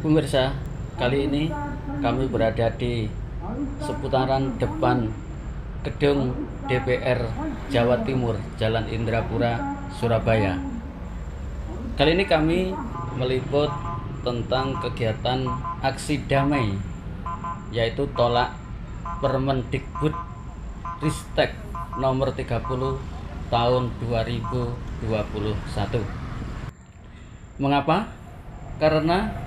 Pemirsa, kali ini kami berada di seputaran depan gedung DPR Jawa Timur, Jalan Indrapura, Surabaya. Kali ini kami meliput tentang kegiatan aksi damai, yaitu tolak Permendikbud Ristek nomor 30 tahun 2021. Mengapa? Karena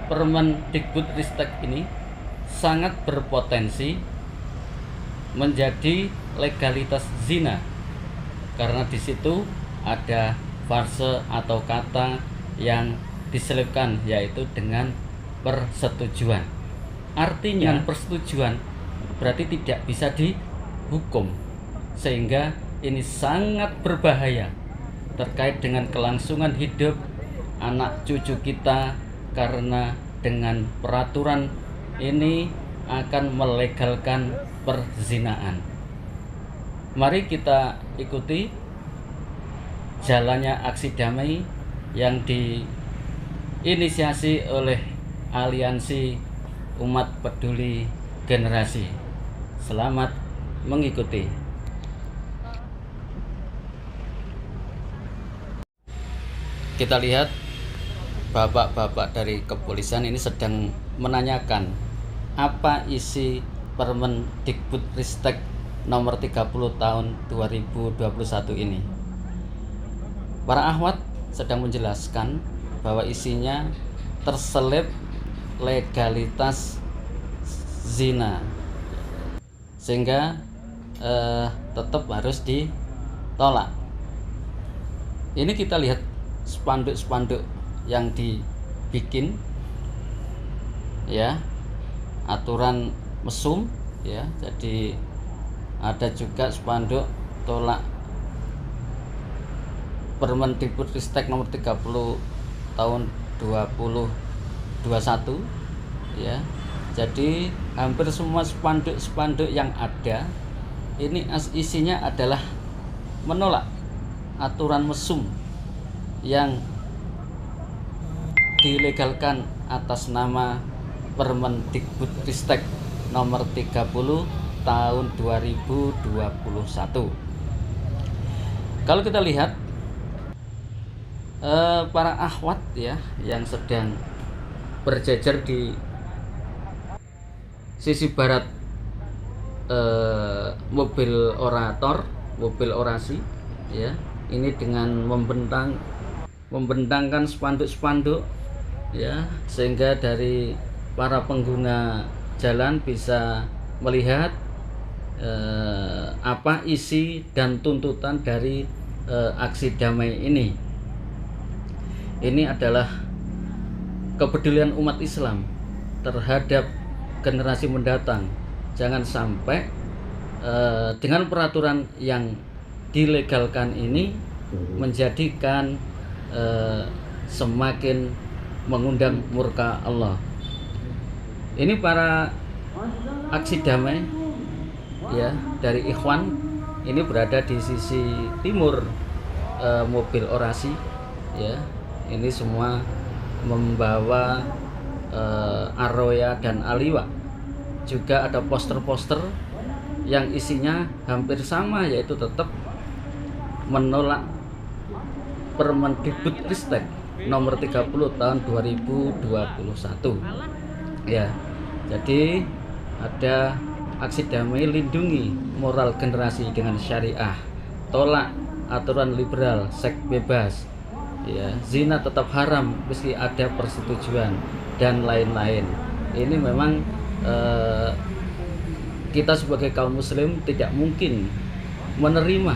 Permendikbud Ristek ini sangat berpotensi menjadi legalitas zina, karena di situ ada frase atau kata yang diselipkan, yaitu dengan persetujuan. Artinya persetujuan berarti tidak bisa dihukum, sehingga ini sangat berbahaya terkait dengan kelangsungan hidup anak cucu kita, karena dengan peraturan ini akan melegalkan perzinaan. Mari kita ikuti jalannya aksi damai yang diinisiasi oleh Aliansi Umat Peduli Generasi. Selamat mengikuti. Kita lihat bapak-bapak dari kepolisian ini sedang menanyakan apa isi Permendikbud Ristek nomor 30 tahun 2021 ini. Para ahwat sedang menjelaskan bahwa isinya terselip legalitas zina, sehingga tetap harus ditolak. Ini kita lihat spanduk-spanduk yang dibikin, ya, aturan mesum, ya. Jadi ada juga spanduk tolak Permendikbud Ristek nomor 30 tahun 2021, ya. Jadi hampir semua spanduk-spanduk yang ada ini isinya adalah menolak aturan mesum yang dilegalkan atas nama Permendikbud Ristek nomor 30 tahun 2021. Kalau kita lihat para akhwat, ya, yang sedang berjejer di sisi barat mobil orasi, ya, ini dengan membentangkan spanduk-spanduk, ya, sehingga dari para pengguna jalan bisa melihat apa isi dan tuntutan dari aksi damai ini. Ini adalah kepedulian umat Islam terhadap generasi mendatang. Jangan sampai dengan peraturan yang dilegalkan ini menjadikan semakin mengundang murka Allah. Ini para aksi damai, ya, dari Ikhwan ini berada di sisi timur mobil orasi, ya. Ini semua membawa aroya dan aliwa. Juga ada poster-poster yang isinya hampir sama, yaitu tetap menolak Permendikbud Ristek nomor 30 tahun 2021, ya. Jadi ada aksi damai lindungi moral generasi dengan syariah, tolak aturan liberal, seks bebas, ya, zina tetap haram meski ada persetujuan, dan lain-lain. Ini memang kita sebagai kaum muslim tidak mungkin menerima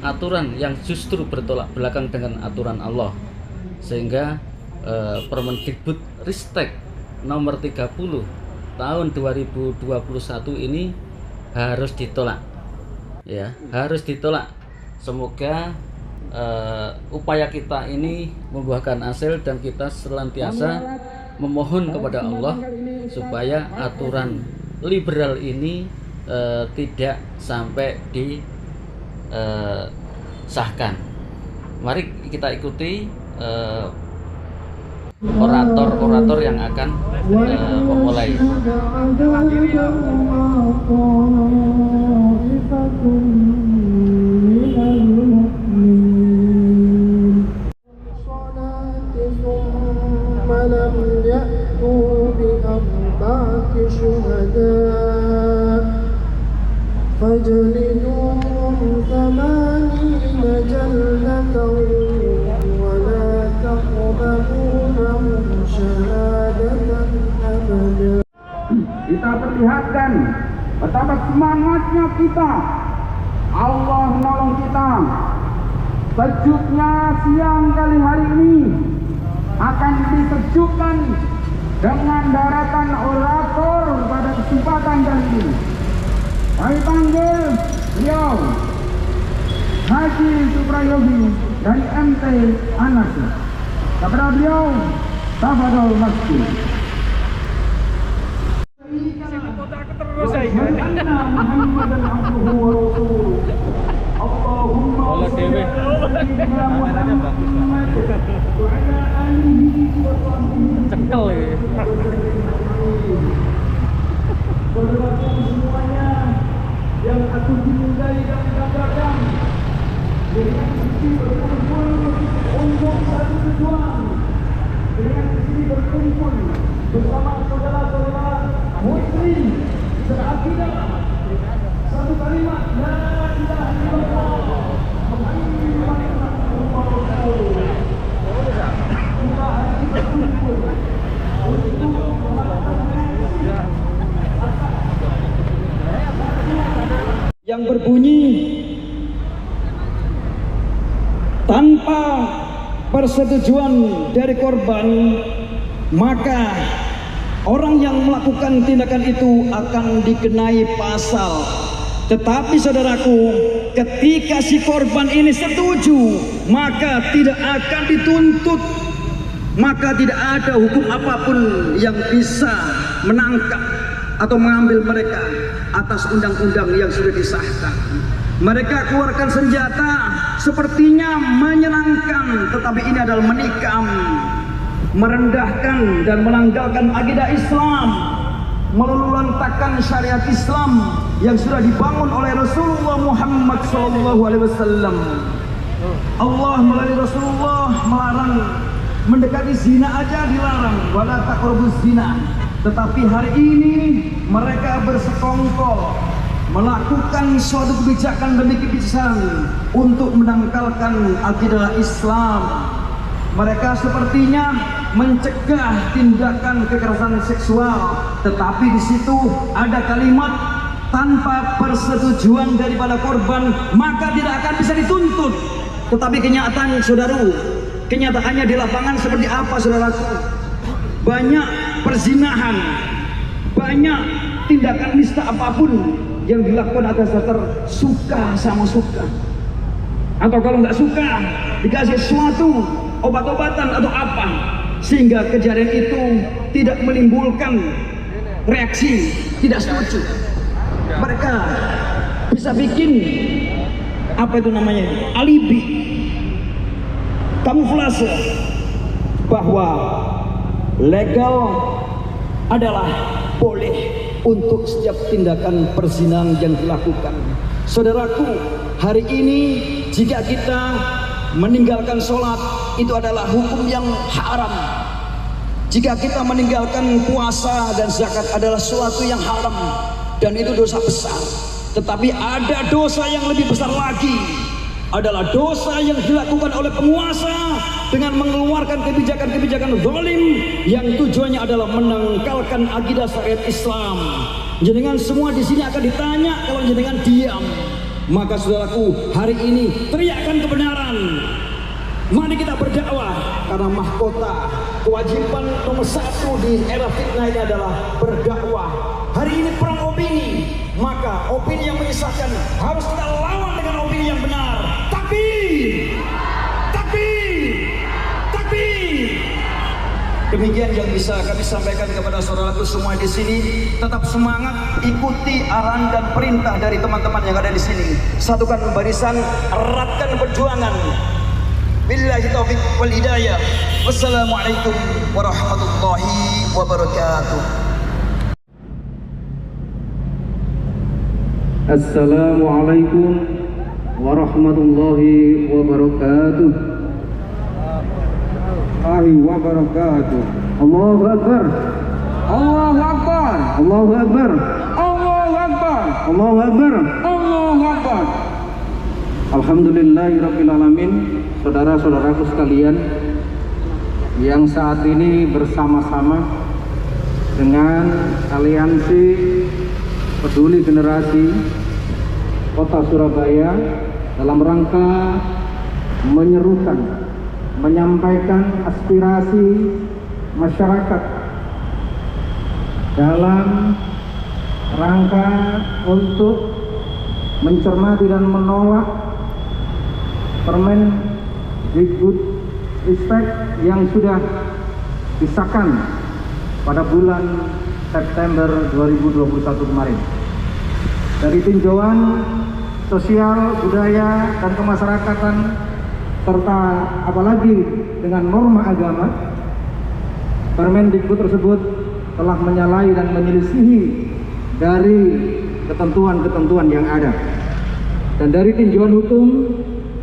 aturan yang justru bertolak belakang dengan aturan Allah, sehingga Permendikbud Ristek nomor 30 tahun 2021 ini harus ditolak, ya, harus ditolak. Semoga upaya kita ini membuahkan hasil dan kita senantiasa memohon kepada Allah supaya aturan liberal ini tidak sampai disahkan. Mari kita ikuti orator yang akan memulai. فاجلدوهم 80 جلدة ولا تقبلوا لهم شهادة أبدا. Kita perlihatkan betapa semangatnya kita. Allah menolong kita. Sejuknya siang kali hari ini akan disejukkan dengan daratan orator pada kesempatan kali ini. Kami panggil beliau Haji Suprayogi dari MT Anas. Kepada beliau, tafadhol masjid. Cekel ya. Semuanya yang aku cintai dan banggakan dengan sisi berkumpul untuk satu tujuan, dengan sisi berkumpul bersama saudara-saudara muslim seakidah satu kalimat la ilaha illallah Muhammadur Rasulullah. Kita hari berkumpul untuk yang berbunyi tanpa persetujuan dari korban, maka orang yang melakukan tindakan itu akan dikenai pasal. Tetapi saudaraku, ketika si korban ini setuju, maka tidak akan dituntut, maka tidak ada hukum apapun yang bisa menangkap atau mengambil mereka atas undang-undang yang sudah disahkan. Mereka keluarkan senjata, sepertinya menyenangkan, tetapi ini adalah menikam, merendahkan dan menanggalkan akidah Islam, meluluhlantakkan syariat Islam yang sudah dibangun oleh Rasulullah Muhammad SAW. Allah melalui Rasulullah melarang mendekati zina aja dilarang, wala taqrabuz zina. Tetapi hari ini mereka bersekongkol melakukan suatu kebijakan demi kebijakan untuk menangkalkan akidah Islam. Mereka sepertinya mencegah tindakan kekerasan seksual, tetapi di situ ada kalimat tanpa persetujuan daripada korban, maka tidak akan bisa dituntut. Tetapi kenyataan saudara, kenyataannya di lapangan seperti apa saudaraku? Banyak perzinahan, banyak tindakan nista apapun yang dilakukan atas dasar suka sama suka, atau kalau nggak suka dikasih sesuatu obat-obatan atau apa, sehingga kejadian itu tidak menimbulkan reaksi tidak setuju. Mereka bisa bikin apa itu namanya, alibi, kamuflase bahwa legal adalah boleh untuk setiap tindakan perzinahan yang dilakukan. Saudaraku, hari ini jika kita meninggalkan sholat, itu adalah hukum yang haram. Jika kita meninggalkan puasa dan zakat adalah sesuatu yang haram, dan itu dosa besar. Tetapi ada dosa yang lebih besar lagi, adalah dosa yang dilakukan oleh penguasa dengan mengeluarkan kebijakan-kebijakan zalim yang tujuannya adalah menangkalkan akidah syariat Islam. Jenengan semua di sini akan ditanya kalau jenengan diam. Maka saudaraku, hari ini teriakkan kebenaran. Mari kita berdakwah, karena mahkota kewajiban nomor 1 di era fitnah ini adalah berdakwah. Hari ini perang opini, maka opini yang menyesatkan harus kita lawan dengan opini yang benar. Takbir, takbir, takbir. Demikian yang bisa kami sampaikan kepada saudaraku semua di sini. Tetap semangat, ikuti arahan dan perintah dari teman-teman yang ada di sini. Satukan barisan, eratkan perjuangan. Billahi taufiq wal hidayah. Wassalamualaikum warahmatullahi wabarakatuh. Assalamualaikum warahmatullahi wabarakatuh. Allahu Akbar. Allahu Akbar. Allahu Akbar. Allahu Akbar. Allahu Akbar. Allahu Akbar. Alhamdulillahirabbil alamin. Saudara-saudaraku sekalian yang saat ini bersama-sama dengan Aliansi Peduli Generasi Kota Surabaya dalam rangka menyerukan, menyampaikan aspirasi masyarakat dalam rangka untuk mencermati dan menolak Permendikbudristek yang sudah disahkan pada bulan September 2021 kemarin. Dari tinjauan sosial, budaya, dan kemasyarakatan, serta apalagi dengan norma agama, Permendikbud tersebut telah menyalahi dan menyelisihi dari ketentuan-ketentuan yang ada. Dan dari tinjauan hukum,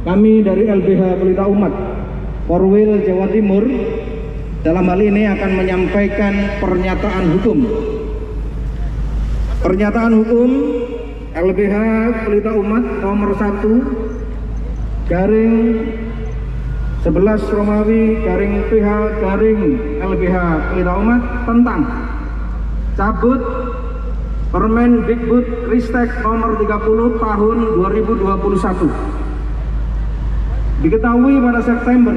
kami dari LBH Pelita Umat Korwil Jawa Timur dalam hal ini akan menyampaikan pernyataan hukum. Pernyataan hukum LBH Pelita Umat nomor 1 garing 11 Romawi garing PH garing LBH Pelita Umat tentang cabut Permendikbudristek nomor 30 tahun 2021. Diketahui pada September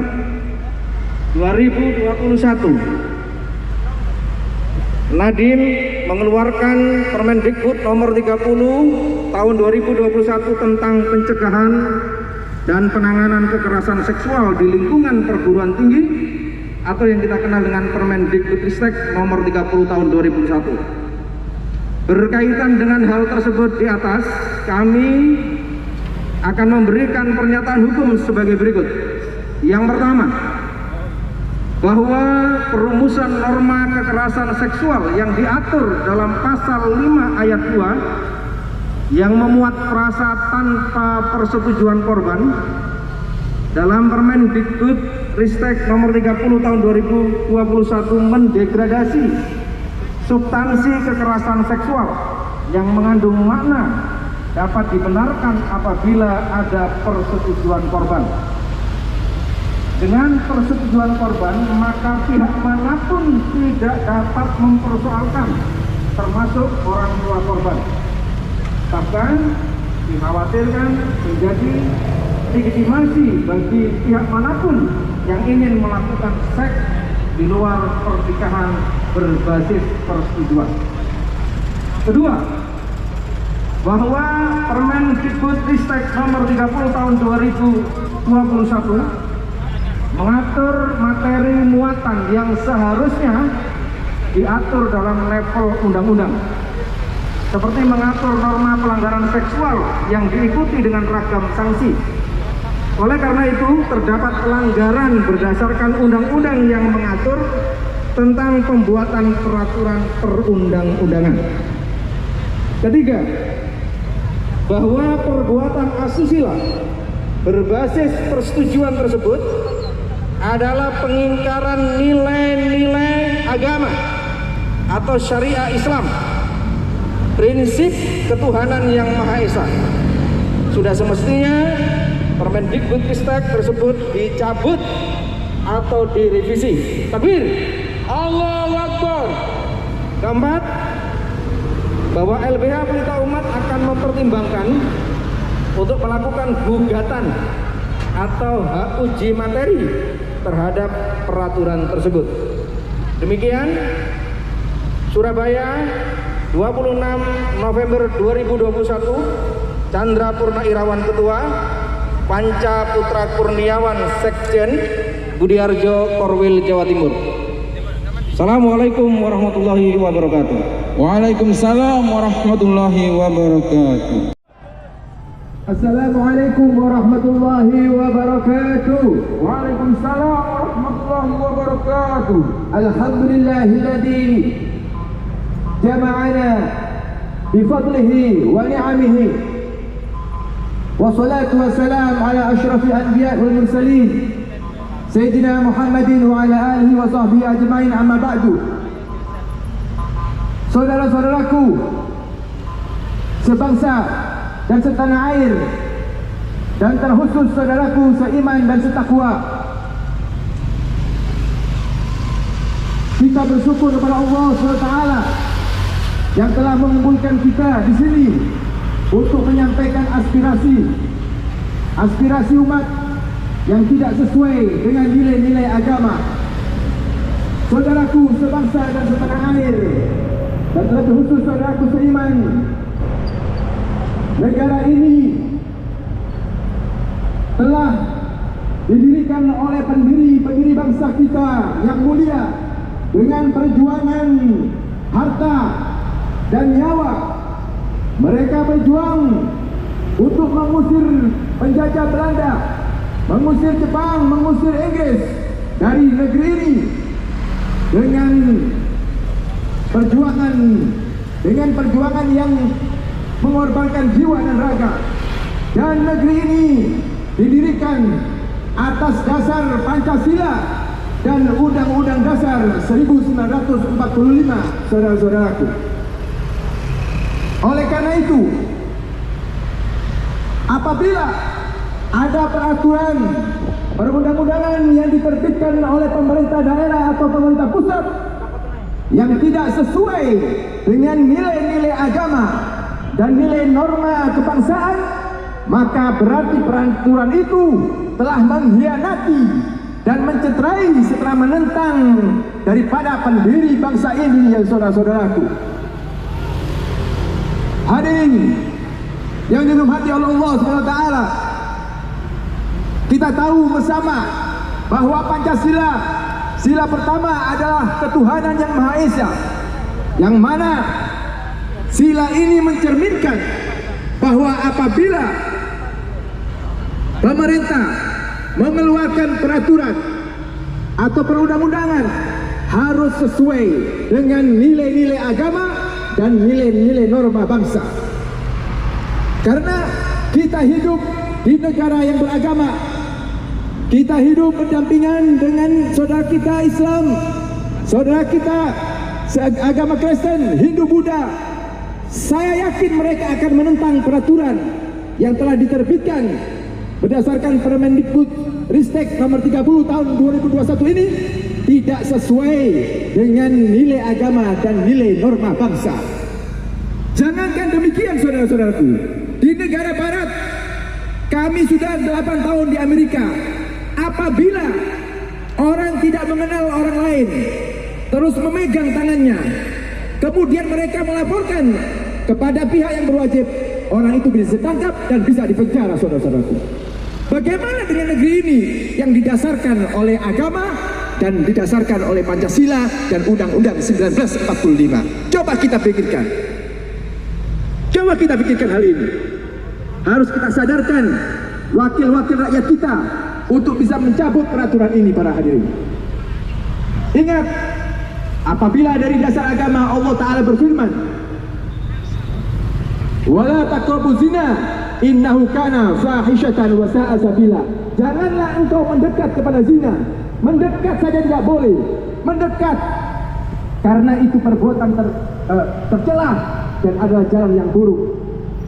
2021 Nadiem mengeluarkan Permendikbud nomor 30 tahun 2021 tentang pencegahan dan penanganan kekerasan seksual di lingkungan perguruan tinggi atau yang kita kenal dengan Permendikbudristek nomor 30 tahun 2021. Berkaitan dengan hal tersebut di atas, kami akan memberikan pernyataan hukum sebagai berikut. Yang pertama, bahwa perumusan norma kekerasan seksual yang diatur dalam pasal 5 ayat 2 yang memuat frasa tanpa persetujuan korban dalam Permendikbudristek nomor 30 tahun 2021 mendegradasi substansi kekerasan seksual yang mengandung makna dapat dibenarkan apabila ada persetujuan korban. Dengan persetujuan korban, maka pihak manapun tidak dapat mempersoalkan, termasuk orang tua korban. Bahkan dikhawatirkan menjadi legitimasi bagi pihak manapun yang ingin melakukan seks di luar pernikahan berbasis persetujuan. Kedua, bahwa Permendikbudristek nomor 30 tahun 2021 mengatur materi muatan yang seharusnya diatur dalam level undang-undang, seperti mengatur norma pelanggaran seksual yang diikuti dengan ragam sanksi. Oleh karena itu, terdapat pelanggaran berdasarkan undang-undang yang mengatur tentang pembuatan peraturan perundang-undangan. Ketiga, bahwa perbuatan asusila berbasis persetujuan tersebut adalah pengingkaran nilai-nilai agama atau syariah Islam, prinsip ketuhanan yang Maha Esa. Sudah semestinya Permendikbudristek tersebut dicabut atau direvisi. Takbir, Allahu Akbar. Keempat, bahwa LBH Pelita Umat akan mempertimbangkan untuk melakukan gugatan atau hak uji materi terhadap peraturan tersebut. Demikian, Surabaya, 26 November 2021, Chandra Purna Irawan Ketua, Panca Putra Kurniawan Sekjen, Budiarjo Korwil Jawa Timur. Assalamualaikum warahmatullahi wabarakatuh. Waalaikumsalam warahmatullahi wabarakatuh. Assalamualaikum warahmatullahi wabarakatuh. Waalaikumsalam warahmatullahi wabarakatuh. وبركاته. الحمد لله الذي جمعنا بفضله ونعمه، والصلاة والسلام على أشرف الأنبياء والمرسلين سيدنا محمد وعلى آله وصحبه أجمعين. أما بعد. Saudara-saudaraku sebangsa dan setanah air, dan terkhusus saudaraku seiman dan setakwa, kita bersyukur kepada Allah SWT yang telah mengumpulkan kita di sini untuk menyampaikan aspirasi umat yang tidak sesuai dengan nilai-nilai agama. Saudaraku sebangsa dan setanah air, dan terlebih khusus saudaraku seiman, negara ini telah didirikan oleh pendiri bangsa kita yang mulia dengan perjuangan harta dan nyawa. Mereka berjuang untuk mengusir penjajah Belanda, mengusir Jepang, mengusir Inggris dari negeri ini dengan perjuangan yang mengorbankan jiwa dan raga. Dan negeri ini didirikan atas dasar Pancasila dan Undang-Undang Dasar 1945, saudara-saudaraku. Oleh karena itu, apabila ada peraturan perundang-undangan yang diterbitkan oleh pemerintah daerah atau pemerintah pusat yang tidak sesuai dengan nilai-nilai agama dan nilai norma kebangsaan, maka berarti peraturan itu telah mengkhianati dan mencederai serta menentang daripada pendiri bangsa ini, ya saudara-saudaraku. Hadirin yang dirahmati oleh Allah SWT, kita tahu bersama bahwa Pancasila, sila pertama adalah ketuhanan yang Maha Esa, yang mana sila ini mencerminkan bahwa apabila pemerintah mengeluarkan peraturan atau perundang-undangan harus sesuai dengan nilai-nilai agama dan nilai-nilai norma bangsa. Karena kita hidup di negara yang beragama, kita hidup berdampingan dengan saudara kita Islam, saudara kita agama Kristen, Hindu, Buddha. Saya yakin mereka akan menentang peraturan yang telah diterbitkan berdasarkan Permendikbud Ristek nomor 30 tahun 2021 ini tidak sesuai dengan nilai agama dan nilai norma bangsa. Jangankan demikian, saudara-saudaraku, di negara barat, kami sudah 8 tahun di Amerika. Apabila orang tidak mengenal orang lain, terus memegang tangannya, kemudian mereka melaporkan kepada pihak yang berwajib, orang itu bisa ditangkap dan bisa dipenjara, saudara-saudaraku. Bagaimana dengan negeri ini yang didasarkan oleh agama dan didasarkan oleh Pancasila dan Undang-Undang 1945? Coba kita pikirkan. Coba kita pikirkan hal ini. Harus kita sadarkan wakil-wakil rakyat kita untuk bisa mencabut peraturan ini, para hadirin. Ingat, apabila dari dasar agama Allah Ta'ala berfirman, "Wala taqrabuz zina innahu kana fahishatan wa sa'a sabila." Janganlah engkau mendekat kepada zina. Mendekat saja tidak boleh. Mendekat karena itu perbuatan tercelah dan adalah jalan yang buruk.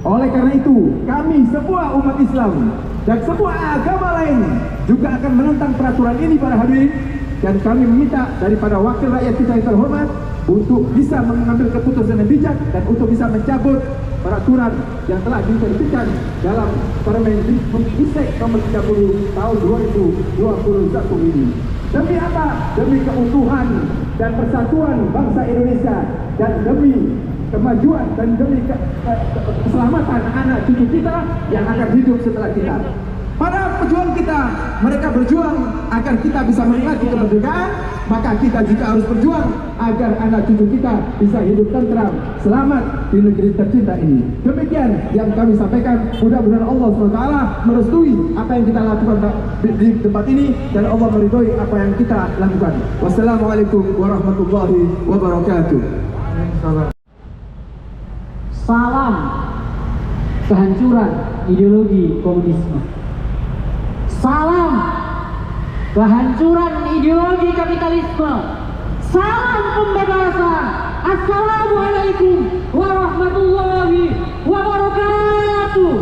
Oleh karena itu, kami semua umat Islam dan semua agama lain juga akan menentang peraturan ini, para hadirin. Dan kami meminta daripada wakil rakyat kita yang terhormat untuk bisa mengambil keputusan yang bijak dan untuk bisa mencabut peraturan yang telah diterbitkan dalam Permendikbud Ristek nomor 30 tahun 2021 ini. Demi apa? Demi keutuhan dan persatuan bangsa Indonesia, dan demi kemajuan dan demi keselamatan anak cucu kita yang akan hidup setelah kita. Para perjuangan kita, mereka berjuang agar kita bisa menikmati kemerdekaan, maka kita juga harus berjuang agar anak cucu kita bisa hidup tentram, selamat di negeri tercinta ini. Demikian yang kami sampaikan. Mudah-mudahan Allah SWT merestui apa yang kita lakukan di tempat ini, dan Allah meridhoi apa yang kita lakukan. Wassalamualaikum warahmatullahi wabarakatuh. Salam kehancuran ideologi komunisme. Salam kehancuran ideologi kapitalisme. Salam pembebasan. Assalamualaikum warahmatullahi wabarakatuh.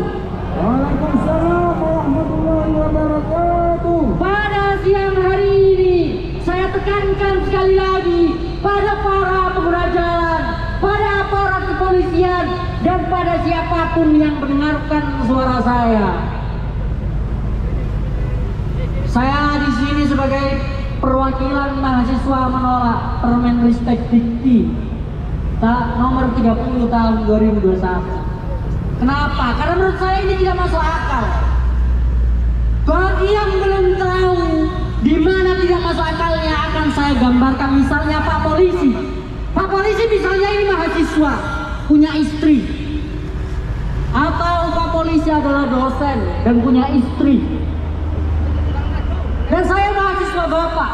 Waalaikumsalam warahmatullahi wabarakatuh. Pada siang hari ini saya tekankan sekali lagi pada para pengguna jalan, pada aparat kepolisian, dan pada siapapun yang mendengarkan suara saya. Saya di sini sebagai perwakilan mahasiswa menolak Permenristek Dikti nomor 30 tahun 2021. Kenapa? Karena menurut saya ini tidak masuk akal. Bagi yang belum tahu di mana tidak masuk akalnya, akan saya gambarkan. Misalnya Pak Polisi. Pak Polisi misalnya ini mahasiswa, punya istri. Atau Pak Polisi adalah dosen dan punya istri. Dan saya mahasiswa Bapak.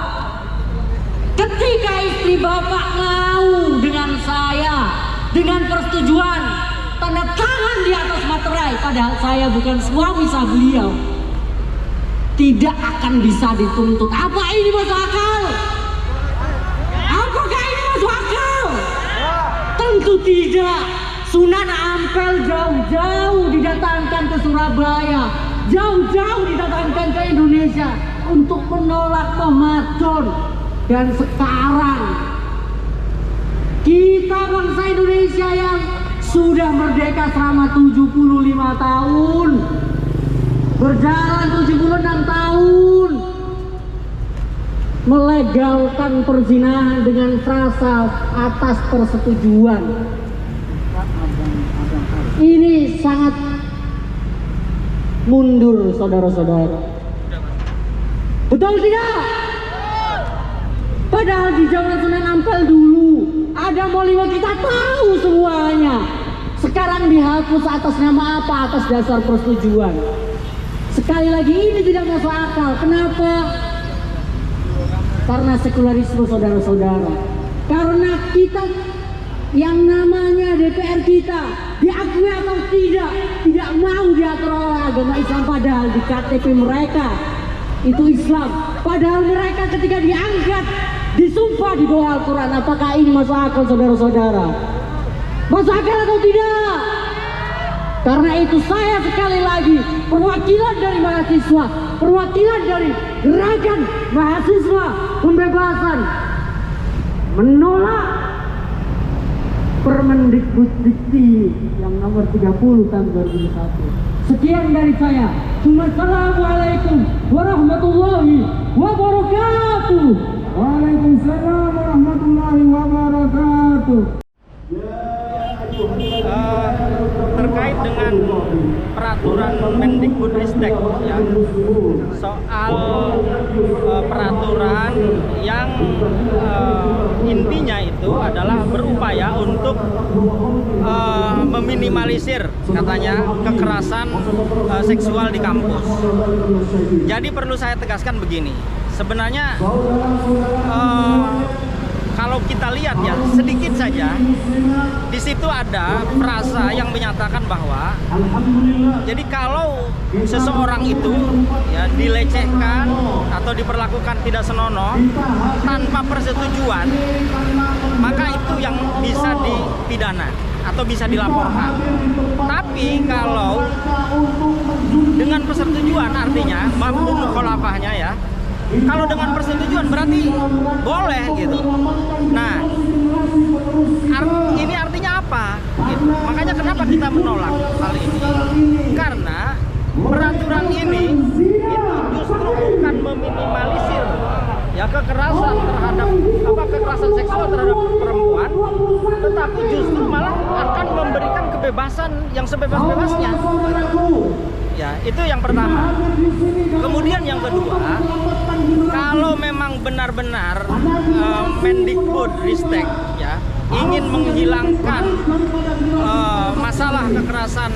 Ketika istri Bapak mau dengan saya, dengan persetujuan, tanda tangan di atas materai, padahal saya bukan suami sah beliau, tidak akan bisa dituntut. Apa ini masuk akal? Apakah ini masuk akal? Tentu tidak. Sunan Ampel jauh-jauh didatangkan ke Surabaya, jauh-jauh didatangkan ke Indonesia untuk menolak Ramadan. Dan sekarang kita bangsa Indonesia yang sudah merdeka selama 75 tahun, berjalan 76 tahun, melegalkan perzinahan dengan frasa atas persetujuan. Ini sangat mundur, saudara-saudara. Betul tidak? Padahal di zaman Sunan Ampel dulu ada Molimo, kita tahu semuanya. Sekarang dihapus atas nama apa? Atas dasar persetujuan. Sekali lagi ini tidak masuk akal. Kenapa? Karena sekularisme, saudara-saudara. Karena kita yang namanya DPR kita, diakui atau tidak mau diatur oleh agama Islam, padahal di KTP mereka itu Islam. Padahal mereka ketika diangkat disumpah di bawah Al-Quran. Apakah ini masuk akal, saudara-saudara? Masuk akal atau tidak? Karena itu saya sekali lagi perwakilan dari mahasiswa, perwakilan dari gerakan mahasiswa pembebasan, menolak Permendikbud-Dikti yang nomor 30 tahun 2001. Sekian dari saya. Wassalamualaikum warahmatullahi wabarakatuh. Waalaikumsalam warahmatullahi wabarakatuh. Terkait dengan peraturan Mendikbudristek ya, soal peraturan yang intinya itu adalah berupaya untuk meminimalisir katanya kekerasan seksual di kampus. Jadi perlu saya tegaskan begini, sebenarnya kalau kita lihat ya sedikit saja di situ ada frasa yang menyatakan bahwa jadi kalau seseorang itu ya dilecehkan atau diperlakukan tidak senonoh tanpa persetujuan, maka itu yang bisa dipidana atau bisa dilaporkan. Tapi kalau dengan persetujuan, artinya mafhum mukhalafahnya ya, kalau dengan persetujuan berarti boleh gitu. Nah, ini artinya apa? Gitu. Makanya kenapa kita menolak hal ini? Karena peraturan ini itu justru bukan meminimalisir ya kekerasan terhadap kekerasan seksual terhadap perempuan, tetapi justru malah akan memberikan kebebasan yang sebebas-bebasnya. Ya, itu yang pertama. Kemudian yang kedua, kalau memang benar-benar Mendikbud-Ristek ya ingin menghilangkan masalah kekerasan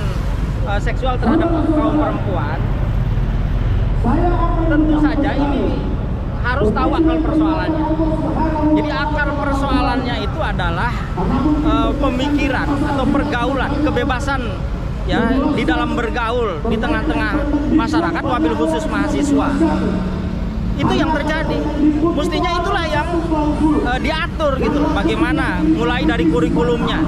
seksual terhadap kaum perempuan, tentu saja ini harus tahu akar persoalannya. Jadi akar persoalannya itu adalah pemikiran atau pergaulan, kebebasan ya di dalam bergaul di tengah-tengah masyarakat, wabil khusus mahasiswa. Itu yang terjadi. Mestinya itulah yang diatur gitu. Bagaimana mulai dari kurikulumnya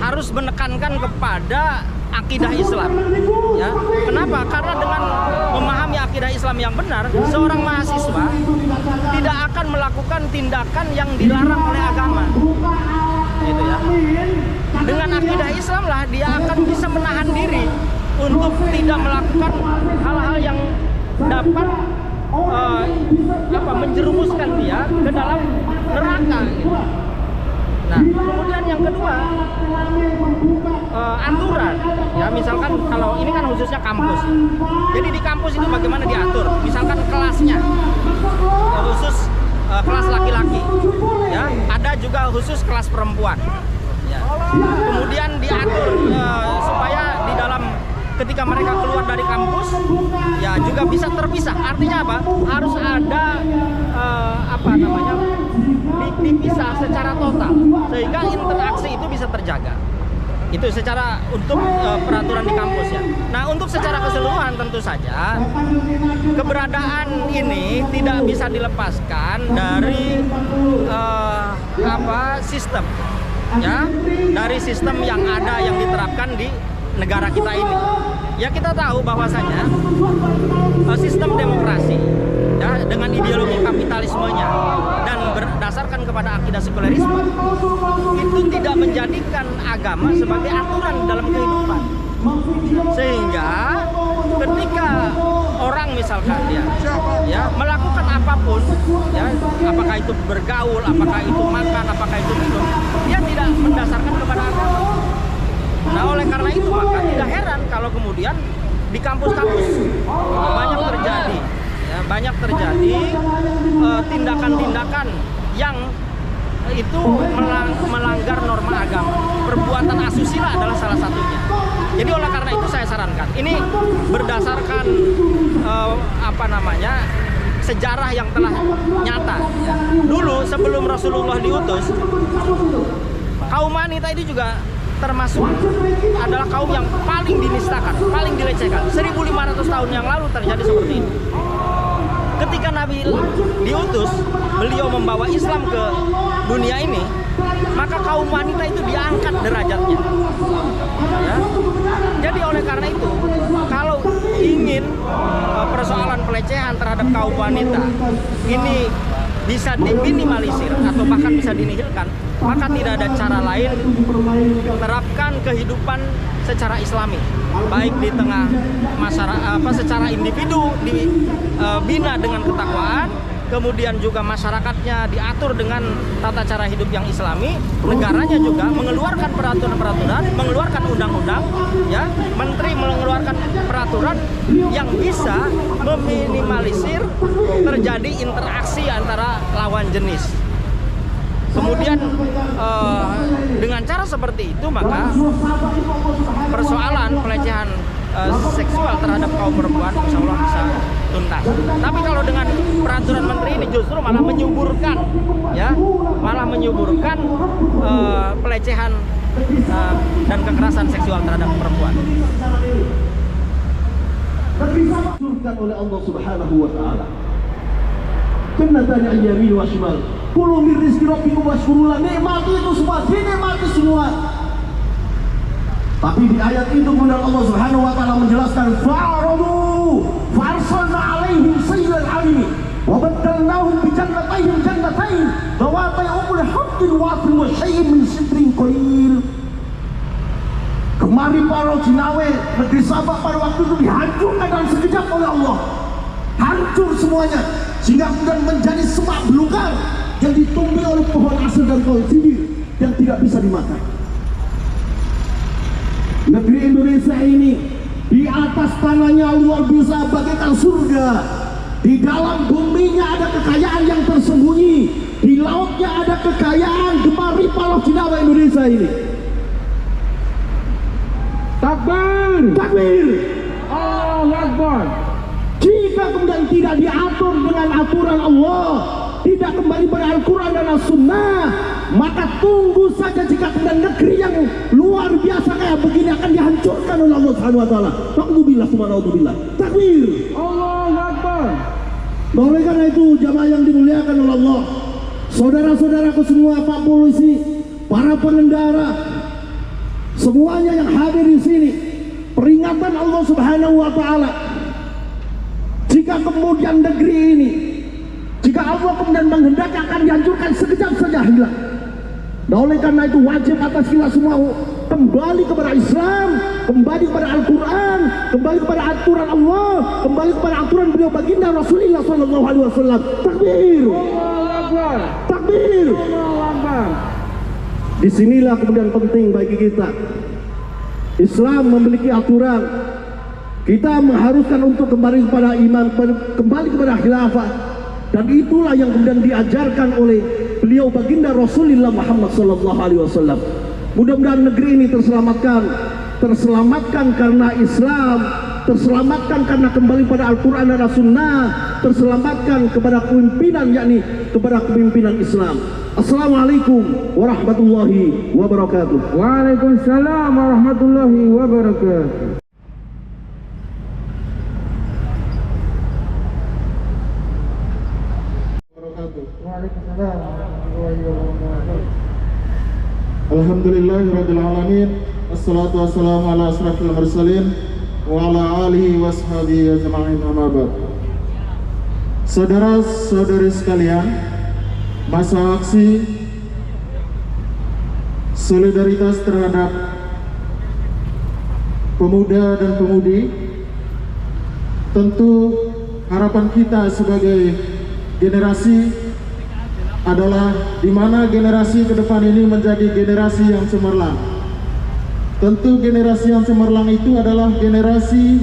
harus menekankan kepada akidah Islam. Ya, kenapa? Karena dengan memahami akidah Islam yang benar, seorang mahasiswa tidak akan melakukan tindakan yang dilarang oleh agama. Gitu ya. Dengan akidah Islam lah dia akan bisa menahan diri untuk tidak melakukan hal-hal yang dapat menjerumuskan dia ke dalam neraka. Gitu. Nah, kemudian yang kedua, aturan. Ya, misalkan kalau ini kan khususnya kampus. Jadi di kampus itu bagaimana diatur? Misalkan kelasnya khusus kelas laki-laki. Ya, ada juga khusus kelas perempuan. Ya. Kemudian diatur supaya di dalam ketika mereka keluar dari kampus ya juga bisa terpisah. Artinya apa? Harus ada dipisah secara total sehingga interaksi itu bisa terjaga. Itu secara untuk peraturan di kampus ya. Nah, untuk secara keseluruhan tentu saja keberadaan ini tidak bisa dilepaskan dari sistem ya, dari sistem yang ada yang diterapkan di negara kita ini. Ya, kita tahu bahwasanya sistem demokrasi ya dengan ideologi kapitalismenya dan berdasarkan kepada akidah sekulerisme itu tidak menjadikan agama sebagai aturan dalam kehidupan. Sehingga ketika orang misalkan ya melakukan apapun ya, apakah itu bergaul, apakah itu makan, apakah itu minum, dia tidak mendasarkan kepada agama. Nah, oleh karena itu maka tidak heran kalau kemudian di kampus-kampus banyak terjadi tindakan-tindakan yang itu melanggar norma agama. Perbuatan asusila adalah salah satunya. Jadi oleh karena itu saya sarankan, ini berdasarkan sejarah yang telah nyata. Ya. Dulu sebelum Rasulullah diutus, kaum wanita itu juga termasuk adalah kaum yang paling dinistakan, paling dilecehkan. 1500 tahun yang lalu terjadi seperti ini. Ketika Nabi diutus, beliau membawa Islam ke dunia ini, maka kaum wanita itu diangkat derajatnya. Ya. Jadi oleh karena itu, kalau ingin persoalan pelecehan terhadap kaum wanita ini bisa diminimalisir atau bahkan bisa dinihilkan, maka tidak ada cara lain terapkan kehidupan secara Islami, baik di tengah masyarakat secara individu dibina dengan ketakwaan, kemudian juga masyarakatnya diatur dengan tata cara hidup yang Islami, negaranya juga mengeluarkan peraturan-peraturan, mengeluarkan undang-undang, ya, menteri mengeluarkan peraturan yang bisa meminimalisir terjadi interaksi antara lawan jenis. Kemudian dengan cara seperti itu maka persoalan pelecehan seksual terhadap kaum perempuan insya Allah bisa tuntas. Tapi kalau dengan peraturan menteri ini justru malah menyuburkan, ya, malah menyuburkan pelecehan dan kekerasan seksual terhadap perempuan. Disurkan oleh Allah Subhanahu wa taala. Jannatan an yamin wa shimal. Kulu min rizqi rabbikum washkurula. Nikmati itu semua, dinikmati semua. Tapi di ayat itu kemudian Allah Subhanahu wa taala menjelaskan fa'aradu fa'arsalna 'alaihim sayyal 'alimi wa baddalnahum bi jannatain dawatai ukul haqqin wa athrin wa syai'in min sidrin qalil. Kemari para Jinawe negeri Sabak pada waktu itu dihancurkan dalam sekejap oleh Allah. Hancur semuanya. sehingga kemudian menjadi semak belukar yang ditumbuhi oleh pohon asem dan pohon sibir yang tidak bisa dimakan. Negeri Indonesia ini di atas tanahnya luar biasa bagaikan surga. Di dalam buminya ada kekayaan yang tersembunyi. Di lautnya ada kekayaan gemar limpah laut Cinawa Indonesia ini. Takbir! Takbir! Allahu Akbar! Jika kemudian tidak diatur dengan aturan Allah, tidak kembali pada Al-Quran dan As-Sunnah, maka tunggu saja jika kemudian negeri yang luar biasa kayak begini akan dihancurkan oleh Allah Subhanahu wa taala. Takbir, subhanallah. Takbir. Allahu Akbar! Oleh karena itu, jamaah yang dimuliakan oleh Allah, saudara-saudaraku semua, Pak Polisi, para pengendara, semuanya yang hadir di sini, peringatan Allah Subhanahu wa taala. Jika kemudian negeri ini, jika Allah kemudian menghendaki akan dihancurkan, sekejap saja hilang. Nah, oleh karena itu wajib atas kita semua kembali kepada Islam, kembali kepada Al-Quran, kembali kepada aturan Allah, kembali kepada aturan beliau baginda Rasulullah SAW. Takbir! Takbir! Disinilah kemudian penting bagi kita. Islam memiliki aturan. Kita mengharuskan untuk kembali kepada iman, kembali kepada khilafah, dan itulah yang kemudian diajarkan oleh beliau baginda Rasulullah Muhammad SAW. Mudah-mudahan negeri ini terselamatkan karena Islam, terselamatkan karena kembali pada Al-Quran dan As-Sunnah, terselamatkan kepada kepemimpinan, yakni kepada kepemimpinan Islam. Assalamualaikum warahmatullahi wabarakatuh. Waalaikumsalam warahmatullahi wabarakatuh. Alhamdulillahirabbil alamin. Wassalatu wassalamu ala asrafil mursalin wa ala alihi washabihi ajma'in, amma ba'd. Saudara-saudari sekalian, masa aksi solidaritas terhadap pemuda dan pemudi, tentu harapan kita sebagai generasi adalah di mana generasi ke depan ini menjadi generasi yang cemerlang. Tentu generasi yang cemerlang itu adalah generasi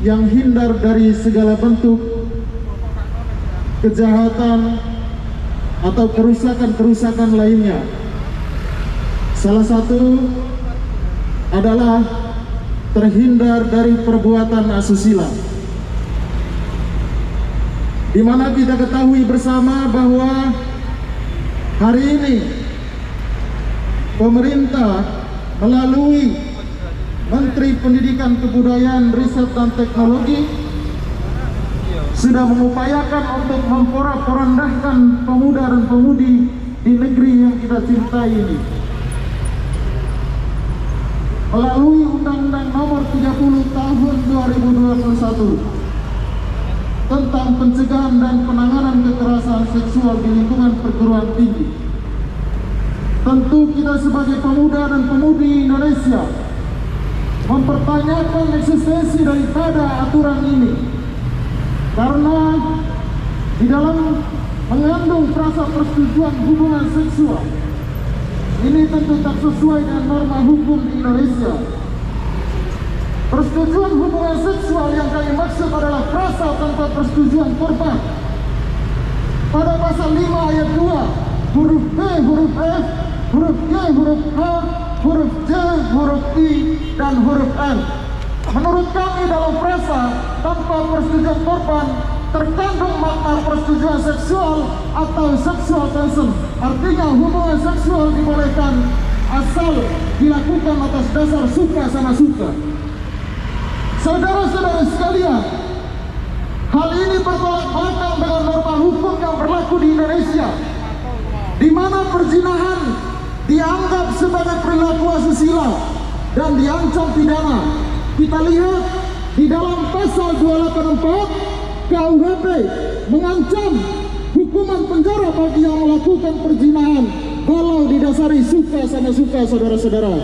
yang hindar dari segala bentuk kejahatan atau kerusakan-kerusakan lainnya. Salah satu adalah terhindar dari perbuatan asusila, di mana kita ketahui bersama bahwa hari ini pemerintah melalui Menteri Pendidikan, Kebudayaan, Riset dan Teknologi sudah mengupayakan untuk memporak-porandahkan pemuda dan pemudi di negeri yang kita cintai ini. Melalui Undang-Undang Nomor 30 Tahun 2021 tentang pencegahan dan penanganan kekerasan seksual di lingkungan perguruan tinggi. Tentu kita sebagai pemuda dan pemudi Indonesia mempertanyakan eksistensi daripada aturan ini, karena di dalam mengandung frasa persetujuan hubungan seksual ini tentu tak sesuai dengan norma hukum di Indonesia. Persetujuan hubungan seksual yang kami maksud adalah frasa tanpa persetujuan korban. Pada pasal 5 ayat 2, huruf B, huruf F, huruf G, huruf H, huruf J, huruf I, dan huruf N. Menurut kami dalam frasa tanpa persetujuan korban terkandung makna persetujuan seksual atau sexual consent. Artinya hubungan seksual dibolehkan asal dilakukan atas dasar suka sama suka. Saudara-saudara sekalian, hal ini bertolak belakang dengan norma hukum yang berlaku di Indonesia, di mana perzinahan dianggap sebagai perilaku asusila dan diancam pidana. Kita lihat di dalam pasal 284 KUHP mengancam hukuman penjara bagi yang melakukan perzinahan kalau didasari suka sama suka, saudara-saudara.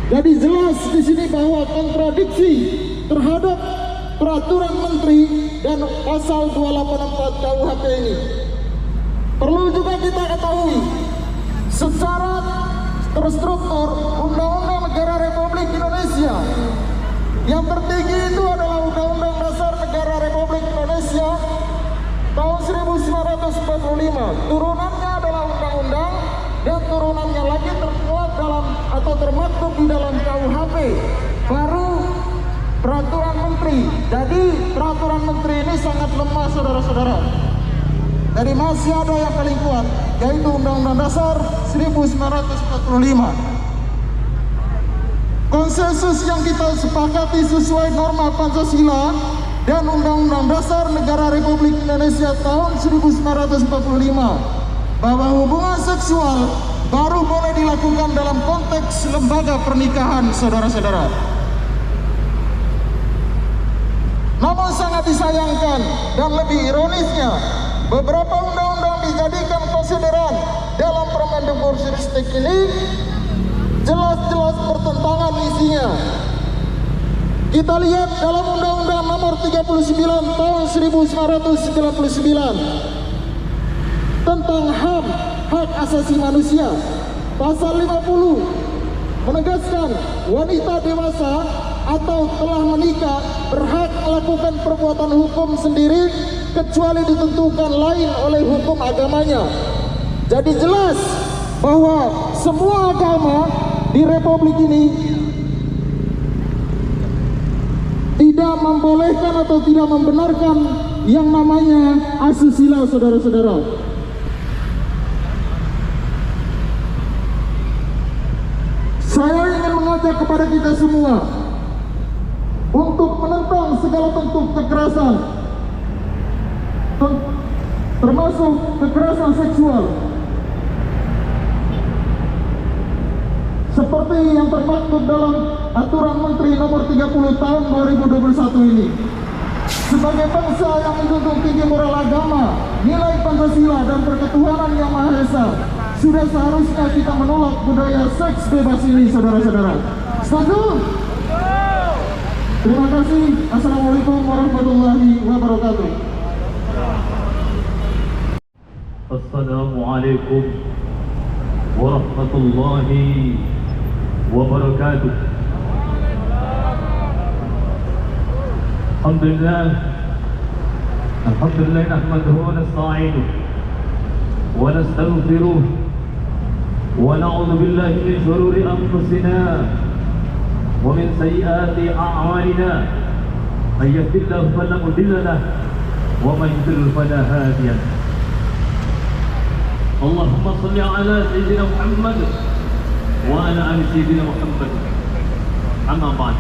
Jadi jelas di sini bahwa kontradiksi terhadap peraturan menteri dan pasal 284 KUHP ini. Perlu juga kita ketahui, secara terstruktur Undang-Undang Negara Republik Indonesia yang tertinggi itu adalah Undang-Undang Dasar Negara Republik Indonesia tahun 1945. Turunannya adalah undang-undang dan turunannya lagi termuat dalam atau termaktub di dalam KUHP. Baru peraturan menteri. Jadi peraturan menteri ini sangat lemah, saudara-saudara. Jadi masih ada yang paling kuat, yaitu Undang-Undang Dasar 1945. Konsensus yang kita sepakati sesuai norma Pancasila dan Undang-Undang Dasar Negara Republik Indonesia tahun 1945 bahwa hubungan seksual baru boleh dilakukan dalam konteks lembaga pernikahan, saudara-saudara. Namun sangat disayangkan dan lebih ironisnya, beberapa undang-undang dijadikan konsideran dalam Permendikbudristek ini jelas-jelas bertentangan isinya. Kita lihat dalam Undang-Undang Nomor 39 Tahun 1999 tentang HAM, hak asasi manusia, pasal 50 menegaskan wanita dewasa atau telah menikah berhak melakukan perbuatan hukum sendiri kecuali ditentukan lain oleh hukum agamanya. Jadi jelas bahwa semua agama di Republik ini tidak membolehkan atau tidak membenarkan yang namanya asusila, saudara-saudara. Saya ingin mengajak kepada kita semua untuk menentang segala bentuk kekerasan, termasuk kekerasan seksual, seperti yang termaktub dalam Aturan Menteri Nomor 30 Tahun 2021 ini. Sebagai bangsa yang menjunjung tinggi moral agama, nilai Pancasila dan perketuhanan yang Maha Esa, sudah seharusnya kita menolak budaya seks bebas ini, saudara-saudara. Setuju? Terima kasih. Assalamualaikum warahmatullahi wabarakatuh. Assalamualaikum warahmatullahi wabarakatuh. Alhamdulillah nahmaduhu wa nasta'inuhu wa nastaghfiruh wa na'udzu billahi min shururi anfusina wa min sayyiati a'malina. May yahdihillahu fala mudilla lahu wa may yudlil fala hadiya lahu. Allahumma shalli ala sayyidina Muhammad wa ala ali sayyidina Muhammad. Amma ba'd.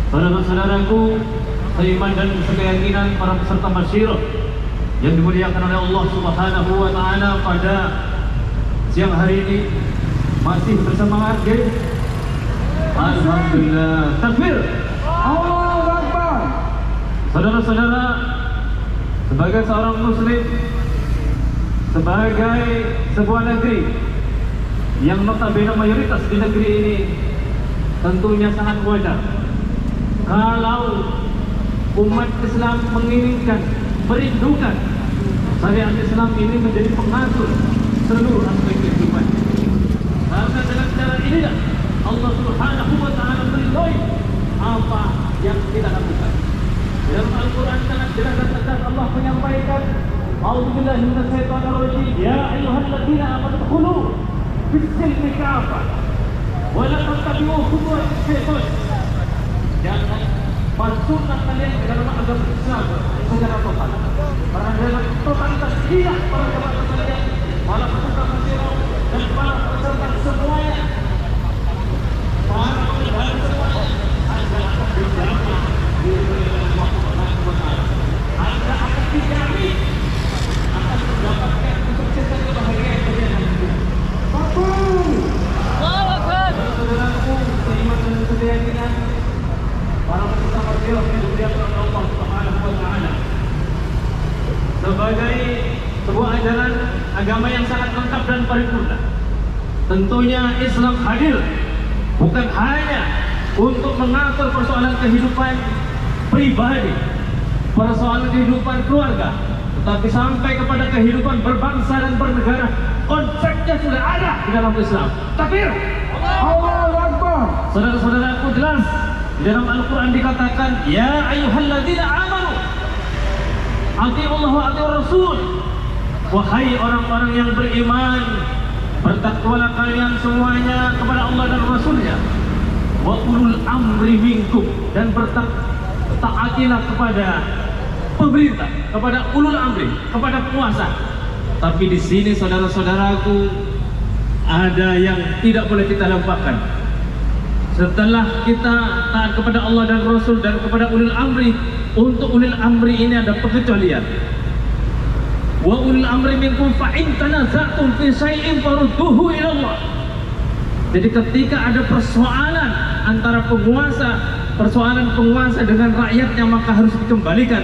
Saudara-saudaraku seiman dan sekeyakinan, para peserta masyarakat yang dimuliakan oleh Allah Subhanahu wa taala, pada siang hari ini masih bersama Arge. Alhamdulillah. Takbir. Allahu Akbar. Saudara-saudara, sebagai seorang muslim, sebagai sebuah negeri yang notabene mayoritas di negeri ini, tentunya sangat wajar kalau umat Islam menginginkan, merindukan syariat Islam ini menjadi pengatur seluruh aspek kehidupan. Karena dengan cara inilah Allah Subhanahu wa taala meridhoi apa yang kita lakukan. Dalam Al-Quran sangat jelas dan tegas Allah menyampaikan, A'udzubillahi minasyaitonir rajim. Ya ayyuhalladzina amanu dkhulu fis-silmi kafah wa la tattabi'u khutuwati syaitan. Jangan masukkan kalian ke dalam agama Islam secara total. Karena dalam totalitas dia para jemaah sekalian, para peserta masyarakat dan para peserta semuanya, para pengajar semuanya adalah berjamaah di dalam Allah Subhanahu wa taala. Anda akan dijamin akan mendapatkan kesuksesan, kebahagiaan dunia dan akhirat. Saudara-saudaraku seiman dan sekeyakinan, para peserta masyarakat yang dimuliakan oleh Allah Subhanahu wa taala, sebagai sebuah ajaran agama yang sangat lengkap dan paripurna, tentunya Islam hadir bukan hanya untuk mengatur persoalan kehidupan pribadi, persoalan kehidupan keluarga, tetapi sampai kepada kehidupan berbangsa dan bernegara, konsepnya sudah ada di dalam Islam. Takbir! Allahu Akbar. Saudara-saudaraku, jelas di dalam Al-Quran dikatakan, ya ayyuhalladzina amanu atiiullah wa atiiur rasul. Wahai orang-orang yang beriman, bertakwalah kalian semuanya kepada Allah dan Rasulnya. Wa ulul amri minkum, dan taatilah kepada pemerintah, kepada ulul amri, kepada penguasa. Tapi di sini saudara-saudaraku, ada yang tidak boleh kita lupakan. Setelah kita taat kepada Allah dan Rasul dan kepada ulul amri, untuk ulul amri ini ada pengecualian. Wa ulul amri minkum fa in tanaza'tum fi syai'in farudduhu ila Allah. Jadi ketika ada persoalan antara persoalan penguasa dengan rakyatnya, maka harus dikembalikan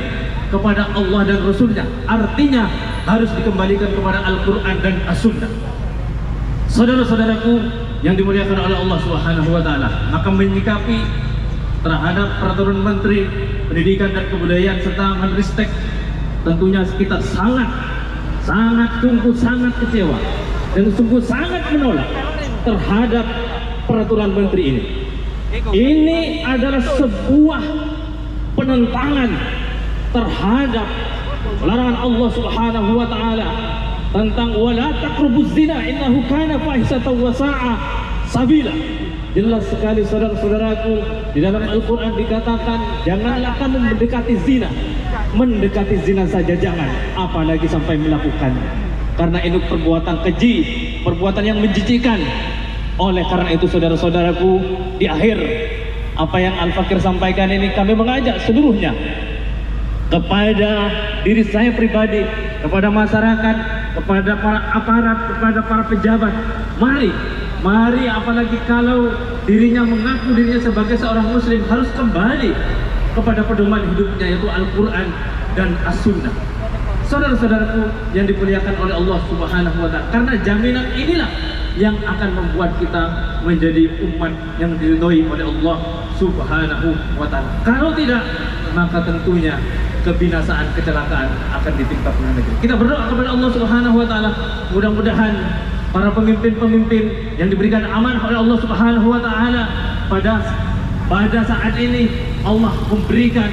kepada Allah dan Rasulnya. Artinya harus dikembalikan kepada Al-Quran dan As-Sunnah. Saudara-saudaraku yang dimuliakan oleh Allah Subhanahu wa Ta'ala, maka menyikapi terhadap peraturan Menteri Pendidikan dan Kebudayaan serta Menristek, tentunya kita sangat kecewa dan sungguh sangat menolak terhadap peraturan menteri ini. Ini adalah sebuah penentangan terhadap larangan Allah Subhanahu wa Ta'ala tentang wala taqrabuz zina innahu kana fahisatan wa sa'a sabila. Jelas sekali saudara-saudaraku, di dalam Al-Quran dikatakan janganlah kamu mendekati zina. Mendekati zina saja jangan, apalagi sampai melakukannya, karena ini perbuatan keji, perbuatan yang menjijikan. Oleh karena itu saudara-saudaraku, di akhir apa yang Al-Fakir sampaikan ini, kami mengajak seluruhnya, kepada diri saya pribadi, kepada masyarakat, kepada para aparat, kepada para pejabat, mari apalagi kalau dirinya mengaku dirinya sebagai seorang muslim, harus kembali kepada pedoman hidupnya, yaitu Al-Quran dan As-Sunnah. Saudara-saudaraku yang dimuliakan oleh Allah Subhanahu wa Ta'ala, karena jaminan inilah yang akan membuat kita menjadi umat yang diridhoi oleh Allah Subhanahu wa Ta'ala. Kalau tidak, maka tentunya kebinasaan, kecelakaan akan ditimpa negeri. Kita berdoa kepada Allah Subhanahu wa Ta'ala, mudah-mudahan para pemimpin-pemimpin yang diberikan amanah oleh Allah Subhanahu wa Ta'ala pada saat ini, Allah memberikan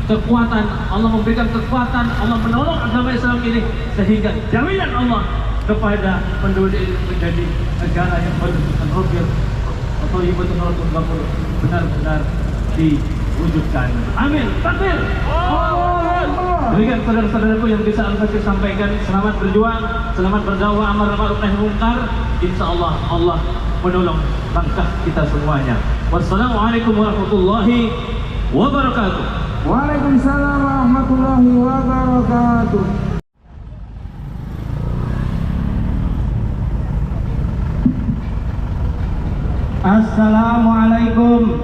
kekuatan, Allah menolong agama Islam ini, sehingga jaminan Allah kepada penduduk ini menjadi negara yang benar-benar atau betul-betul benar-benar diwujudkan. Amin. Takbir. Demikian saudara-saudaraku yang bisa Al-Fakir sampaikan. Selamat berjuang, selamat berdakwah amar ma'ruf nahi munkar. Insyaallah Allah menolong langkah kita semuanya. Wassalamualaikum warahmatullahi wabarakatuh. Waalaikumsalam warahmatullahi wabarakatuh. Assalamualaikum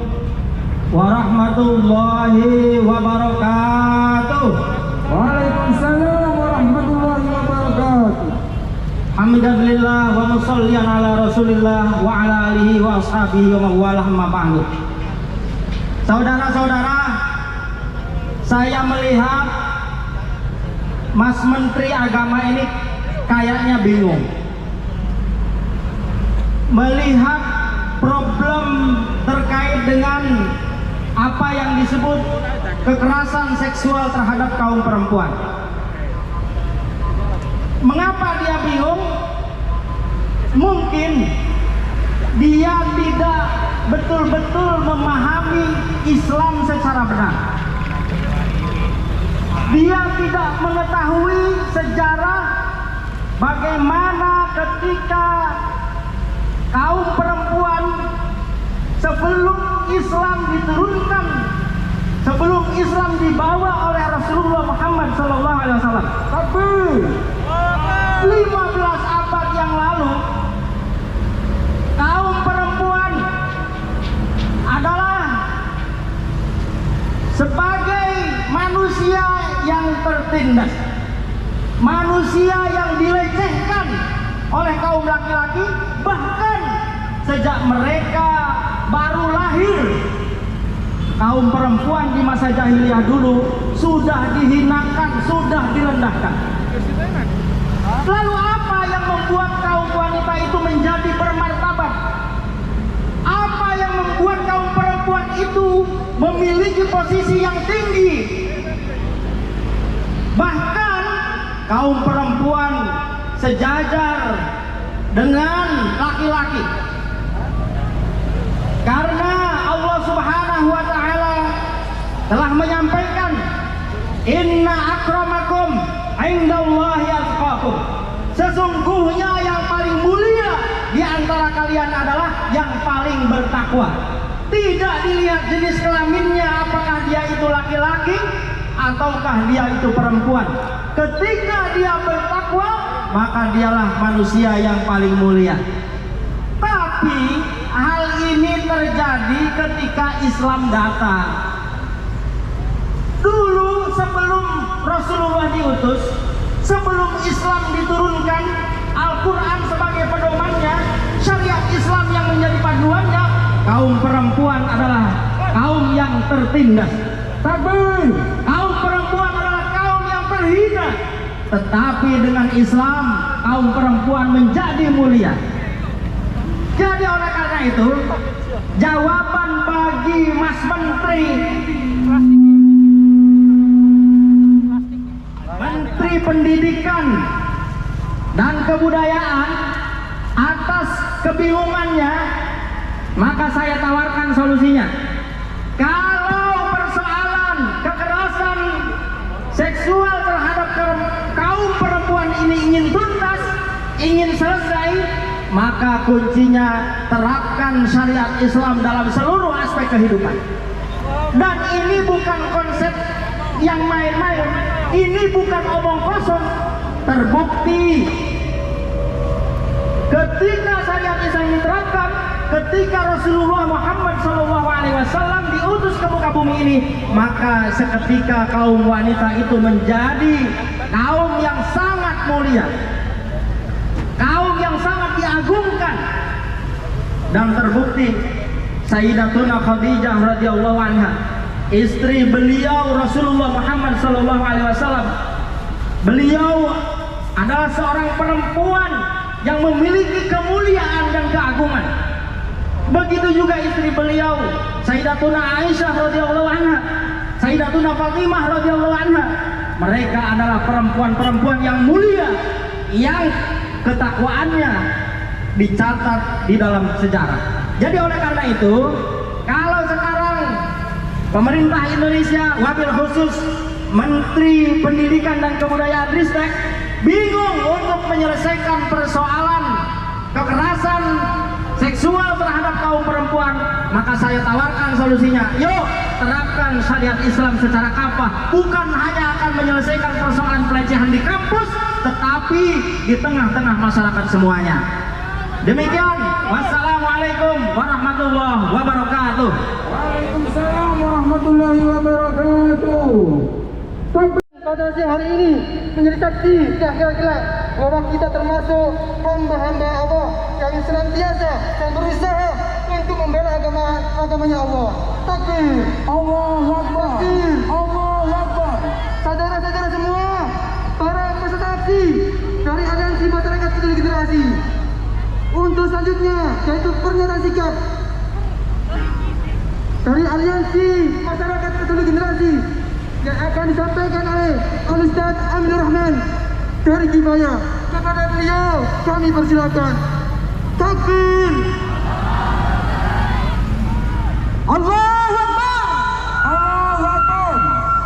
warahmatullahi wabarakatuh. Waalaikumsalam warahmatullahi wabarakatuh. Alhamdulillah wa musallian ala Rasulillah wa ala alihi wa ashabihi wa mawalah ma ba'du. Saudara-saudara, saya melihat Mas Menteri Agama ini kayaknya bingung melihat problem terkait dengan apa yang disebut kekerasan seksual terhadap kaum perempuan. Mengapa dia bingung? Mungkin dia tidak betul-betul memahami Islam secara benar. Dia tidak mengetahui sejarah bagaimana ketika kaum perempuan sebelum Islam diturunkan, sebelum Islam dibawa oleh Rasulullah Muhammad SAW. Tapi 15 abad yang lalu, kaum perempuan adalah sebagai manusia yang tertindas, manusia yang dilecehkan oleh kaum laki-laki, bahkan sejak mereka baru lahir. kaum perempuan di masa jahiliyah dulu sudah dihinakan, sudah direndahkan. Lalu apa yang membuat kaum wanita itu menjadi bermartabat? Apa yang membuat kaum perempuan itu memiliki posisi yang tinggi? Bahkan kaum perempuan sejajar dengan laki-laki. Karena Allah Subhanahu wa taala telah menyampaikan, inna akramakum indallahi atqakum. Sesungguhnya yang paling mulia di antara kalian adalah yang paling bertakwa. Tidak dilihat jenis kelaminnya, apakah dia itu laki-laki ataukah dia itu perempuan. Ketika dia bertakwa, maka dialah manusia yang paling mulia. Tapi hal ini terjadi ketika Islam datang. Dulu sebelum Rasulullah diutus, sebelum Islam diturunkan, Al-Quran sebagai pedomannya, syariat Islam yang menjadi panduannya, kaum perempuan adalah kaum yang tertindas. Takbir! Kaum perempuan adalah kaum yang terhina. Tetapi dengan Islam, kaum perempuan menjadi mulia. Jadi oleh karena itu, jawaban bagi Mas Menteri Pendidikan dan Kebudayaan atas kebingungannya, maka saya tawarkan solusinya. Kalau persoalan kekerasan seksual terhadap kaum perempuan ini ingin tuntas, ingin selesai, maka kuncinya terapkan syariat Islam dalam seluruh aspek kehidupan. Dan ini bukan konsep yang main-main, ini bukan omong kosong. Terbukti ketika syariat Islam diterapkan, ketika Rasulullah Muhammad SAW diutus ke muka bumi ini, maka seketika kaum wanita itu menjadi kaum yang sangat mulia, kaum yang sangat diagungkan. Dan terbukti Sayyidatuna Khadijah radhiyallahu anha, istri beliau Rasulullah Muhammad SAW, beliau adalah seorang perempuan yang memiliki kemuliaan dan keagungan. Begitu juga istri beliau Sayyidatuna Aisyah radhiyallahu anha, Sayyidatuna Fatimah radhiyallahu anha. Mereka adalah perempuan-perempuan yang mulia, yang ketakwaannya dicatat di dalam sejarah. Jadi oleh karena itu, kalau sekarang pemerintah Indonesia, wabil khusus Menteri Pendidikan dan Kebudayaan Ristek, bingung untuk menyelesaikan persoalan kekerasan seksual terhadap kaum perempuan, maka saya tawarkan solusinya. Yuk terapkan syariat Islam secara kafah. Bukan hanya akan menyelesaikan persoalan pelecehan di kampus, tetapi di tengah-tengah masyarakat semuanya. Demikian, wassalamualaikum warahmatullahi wabarakatuh. Waalaikumsalam warahmatullahi wabarakatuh. Pada siang hari ini menjadi saksi yang kelak bahwa kita termasuk hamba-hamba Allah yang senantiasa dan berusaha untuk membela agamanya Allah. Takbir, Allahu Akbar, Allahu Akbar. Saudara-saudara semua, para peserta aksi dari Aliansi Masyarakat Peduli Generasi, untuk selanjutnya yaitu pernyataan sikap dari Aliansi Masyarakat Peduli Generasi yang akan disampaikan oleh Al-Ustaz Aminur Rahman dari Kifayah. Kepada beliau kami persilakan. Takbir, Allahu Akbar, Allahu Akbar,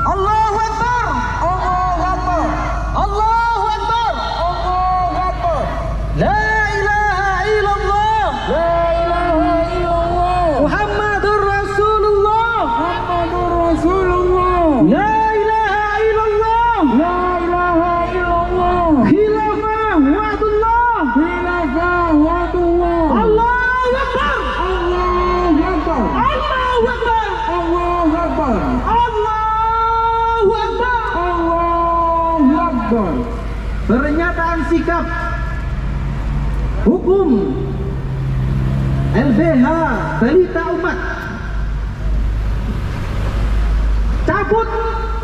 Allahu Akbar, Allahu Akbar, Allahu Akbar, Allahu Akbar. La ilaha illallah, la ilaha illallah, Muhammadur Rasulullah, Muhammadur Rasulullah. La ilaha illallah, la ilaha illallah. Khilafah wa'dullah, khilafah wa'dullah. Allahu Akbar, Allahu Akbar, Allahu Akbar, Allahu Akbar, Allahu Akbar, Allahu Akbar. Pernyataan sikap hukum LBH Pelita Umat menyambut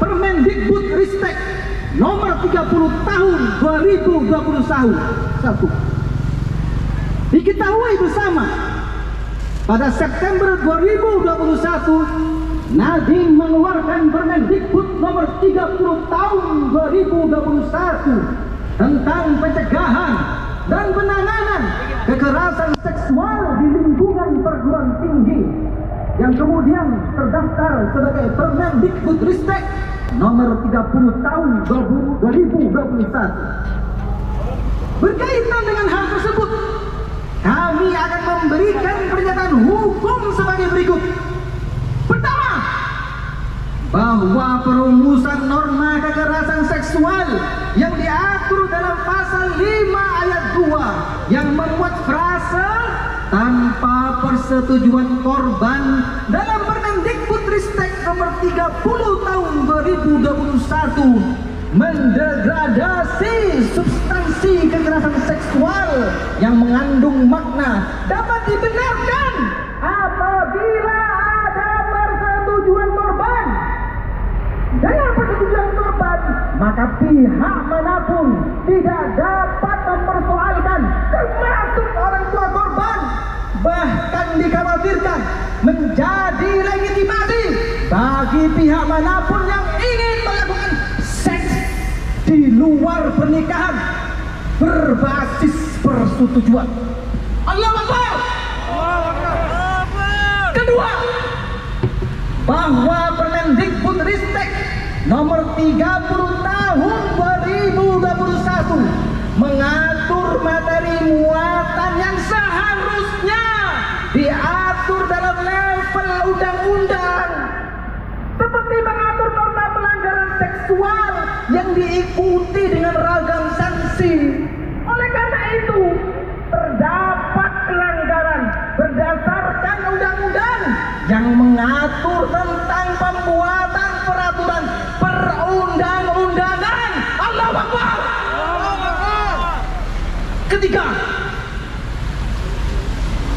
Permendikbudristek nomor 30 tahun 2021. Diketahui bersama, pada September 2021 Nadiem mengeluarkan Permendikbud nomor 30 tahun 2021 tentang pencegahan dan penanganan kekerasan seksual di lingkungan perguruan tinggi, yang kemudian terdaftar sebagai Permendikbudristek nomor 30 tahun 2021. Berkaitan dengan hal tersebut, kami akan memberikan pernyataan hukum sebagai berikut. Pertama, bahwa perumusan norma kekerasan seksual yang diatur dalam pasal 5 ayat 2 yang memuat frase tanpa persetujuan korban dalam Permendikbudristek nomor 30 tahun 2021 mendegradasi substansi kekerasan seksual yang mengandung makna dapat dibenarkan apabila ada persetujuan korban. Dengan persetujuan korban, maka pihak manapun tidak dapat mempersoalkan, termasuk orang tua korban. Bahkan dikhawatirkan menjadi legitimasi bagi pihak manapun yang ingin melakukan seks di luar pernikahan berbasis persetujuan. Allahu Akbar. Kedua, bahwa Permendikbudristek nomor 30 tahun 2021 mengatur materi muatan yang seharusnya diatur dalam level undang-undang, seperti mengatur norma pelanggaran seksual yang diikuti dengan ragam sanksi. Oleh karena itu, terdapat pelanggaran berdasarkan undang-undang yang mengatur tentang pembuatan peraturan perundang-undangan. Allahu Akbar. Ketiga,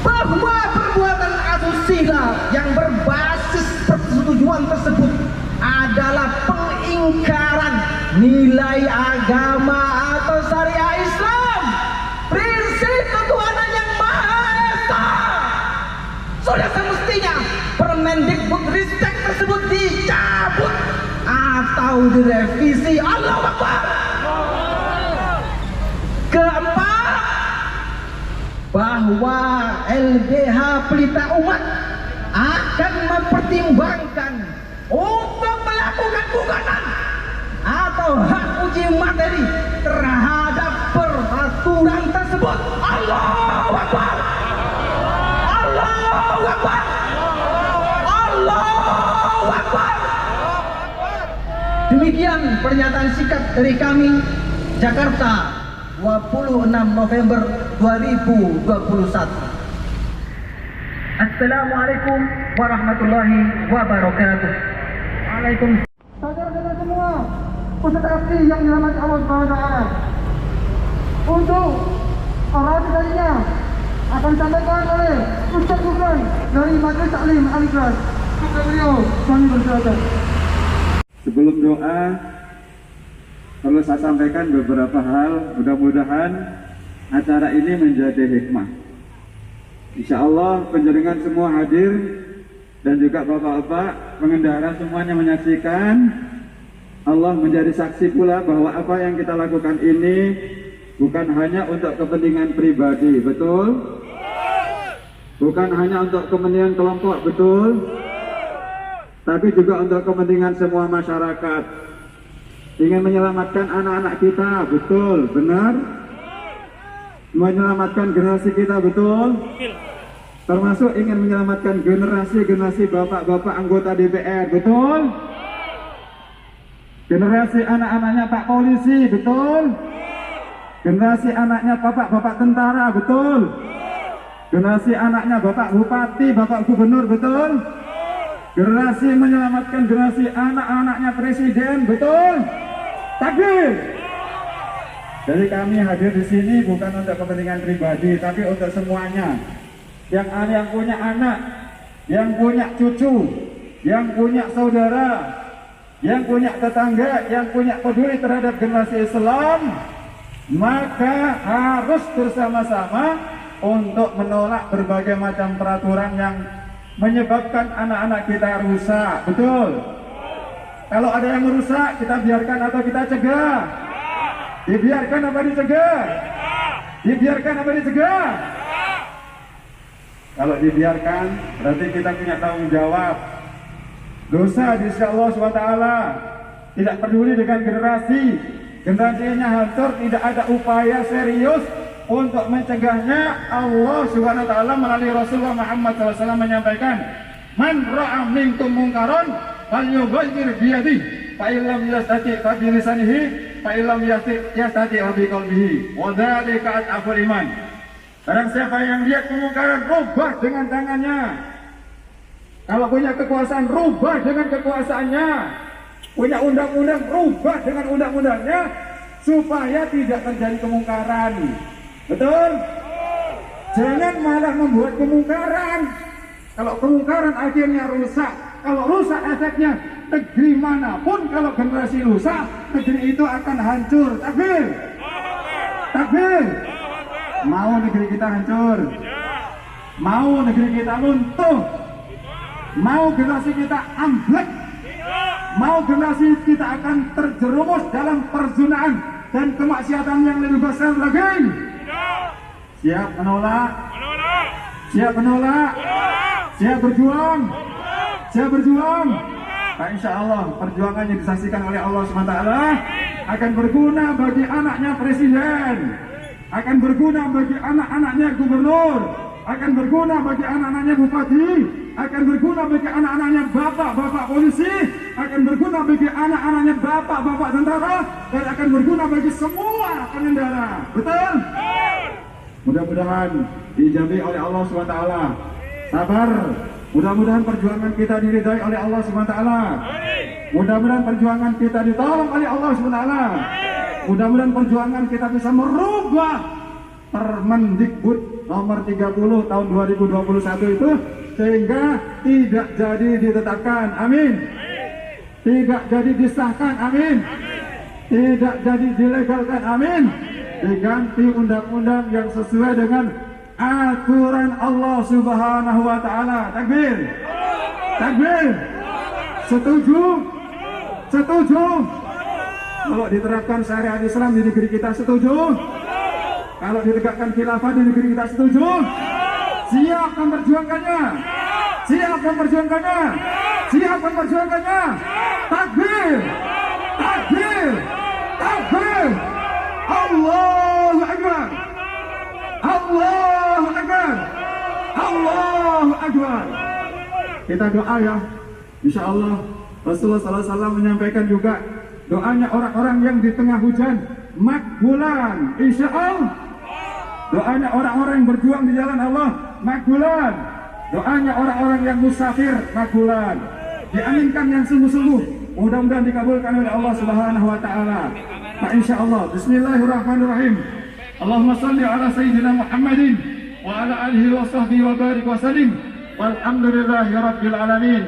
bahwa perbuatan asusila yang berbasis persetujuan tersebut adalah pengingkaran nilai agama atau syariah Islam, prinsip ketuhanan yang Maha Esa. Sudah semestinya Permendikbudristek tersebut dicabut atau direvisi. Allahu Akbar. Keempat, bahwa LBH Pelita Umat akan mempertimbangkan untuk melakukan gugatan atau hak uji materi terhadap peraturan tersebut. Allahu Akbar. Allahu Akbar. Allahu Akbar. Demikian pernyataan sikap dari kami, Jakarta, 26 November 2021. Assalamualaikum warahmatullahi wabarakatuh. Waalaikumsalam. Saudara-saudara semua, peserta aksi yang dirahmati Allah Subhanahu wa taala. Untuk orasi tadinya akan disampaikan oleh Ustaz Gufran dari Majelis Taklim Al-Ikhlas. Kepada beliau, kami bersilakan. Sebelum doa, perlu saya sampaikan beberapa hal. Mudah-mudahan acara ini menjadi hikmah. Insya Allah penjaringan semua hadir dan juga bapak-bapak pengendara semuanya menyaksikan. Allah menjadi saksi pula bahwa apa yang kita lakukan ini bukan hanya untuk kepentingan pribadi, betul? Bukan hanya untuk kepentingan kelompok, betul? Tapi juga untuk kepentingan semua masyarakat. Ingin menyelamatkan anak-anak kita, betul? Benar? Menyelamatkan generasi kita, betul? Termasuk ingin menyelamatkan generasi bapak-bapak anggota DPR, betul? Generasi anak-anaknya Pak Polisi, betul? Generasi anaknya bapak-bapak tentara, betul? Generasi anaknya Bapak Bupati, Bapak Gubernur, betul? Generasi menyelamatkan generasi anak-anaknya Presiden, betul? Takbir! Jadi kami hadir di sini bukan untuk kepentingan pribadi, tapi untuk semuanya. Yang punya anak, yang punya cucu, yang punya saudara, yang punya tetangga, yang punya peduli terhadap generasi Islam, maka harus bersama-sama untuk menolak berbagai macam peraturan yang menyebabkan anak-anak kita rusak. Betul? Kalau ada yang merusak, kita biarkan atau kita cegah? Dibiarkan apa dicegah? Dibiarkan apa dicegah? Kalau dibiarkan, berarti kita punya tanggung jawab. Dosa di sisi Allah SWT. Tidak peduli dengan generasinya hancur, tidak ada upaya serius untuk mencegahnya. Allah SWT melalui Rasulullah Muhammad SAW menyampaikan, man ra'a minkum mungkaron falyughayyir biyadihi fa illam yastati' fa bi lisanihi fa illam yastati' fa bi qalbihi wa dzalika ad'aful iman. Barang siapa yang lihat kemungkaran, rubah dengan tangannya. Kalau punya kekuasaan, rubah dengan kekuasaannya. Punya undang-undang, rubah dengan undang-undangnya, supaya tidak terjadi kemungkaran. Betul? Jangan malah membuat kemungkaran. Kalau kemungkaran akhirnya rusak. Kalau rusak efeknya, negeri manapun kalau generasi rusak, negeri itu akan hancur. Takbir! Takbir! Mau negeri kita hancur? Mau negeri kita runtuh? Mau generasi kita amblek? Mau generasi kita akan terjerumus dalam perzinaan dan kemaksiatan yang lebih besar lagi? Siap menolak? Siap menolak? Siap berjuang? Siap berjuang? Nah, insya Allah perjuangan yang disaksikan oleh Allah SWT akan berguna bagi anaknya presiden, akan berguna bagi anak-anaknya gubernur, akan berguna bagi anak-anaknya bupati, akan berguna bagi anak-anaknya bapak-bapak polisi, akan berguna bagi anak-anaknya bapak-bapak tentara, dan akan berguna bagi semua pengendara. Betul? Mudah-mudahan dijabi oleh Allah SWT. Sabar. Mudah-mudahan perjuangan kita diridai oleh Allah SWT. Mudah-mudahan perjuangan kita ditolong oleh Allah SWT. Mudah-mudahan perjuangan kita bisa merubah Permendikbud nomor 30 tahun 2021 itu, sehingga tidak jadi ditetapkan. Amin. Tidak jadi disahkan. Amin. Tidak jadi dilegalkan. Amin. Diganti undang-undang yang sesuai dengan aturan Allah Subhanahu wa Ta'ala. Takbir. Takbir. Setuju? Setuju? Kalau diterapkan syariat Islam di negeri kita, setuju? Kalau ditegakkan khilafah di negeri kita, setuju? Siap memperjuangkannya? Siap memperjuangkannya? Siap memperjuangkannya? Takbir! Takbir! Takbir! Allahu Akbar! Allahu Akbar! Allahu Akbar! Kita doa ya. Insya Allah Rasulullah SAW menyampaikan juga doanya orang-orang yang di tengah hujan makbulan. Insya Allah doanya orang-orang yang berjuang di jalan Allah makbulan. Doanya orang-orang yang musafir makbulan. Diaminkan yang sungguh-sungguh. Mudah-mudahan dikabulkan oleh Allah Subhanahu wa Ta'ala. Nah, insya Allah. Bismillahirrahmanirrahim. Allahumma salli ala Sayyidina Muhammadin wa ala alihi wa sahbihi wa barik wa salim. Walhamdulillahi rabbil alamin.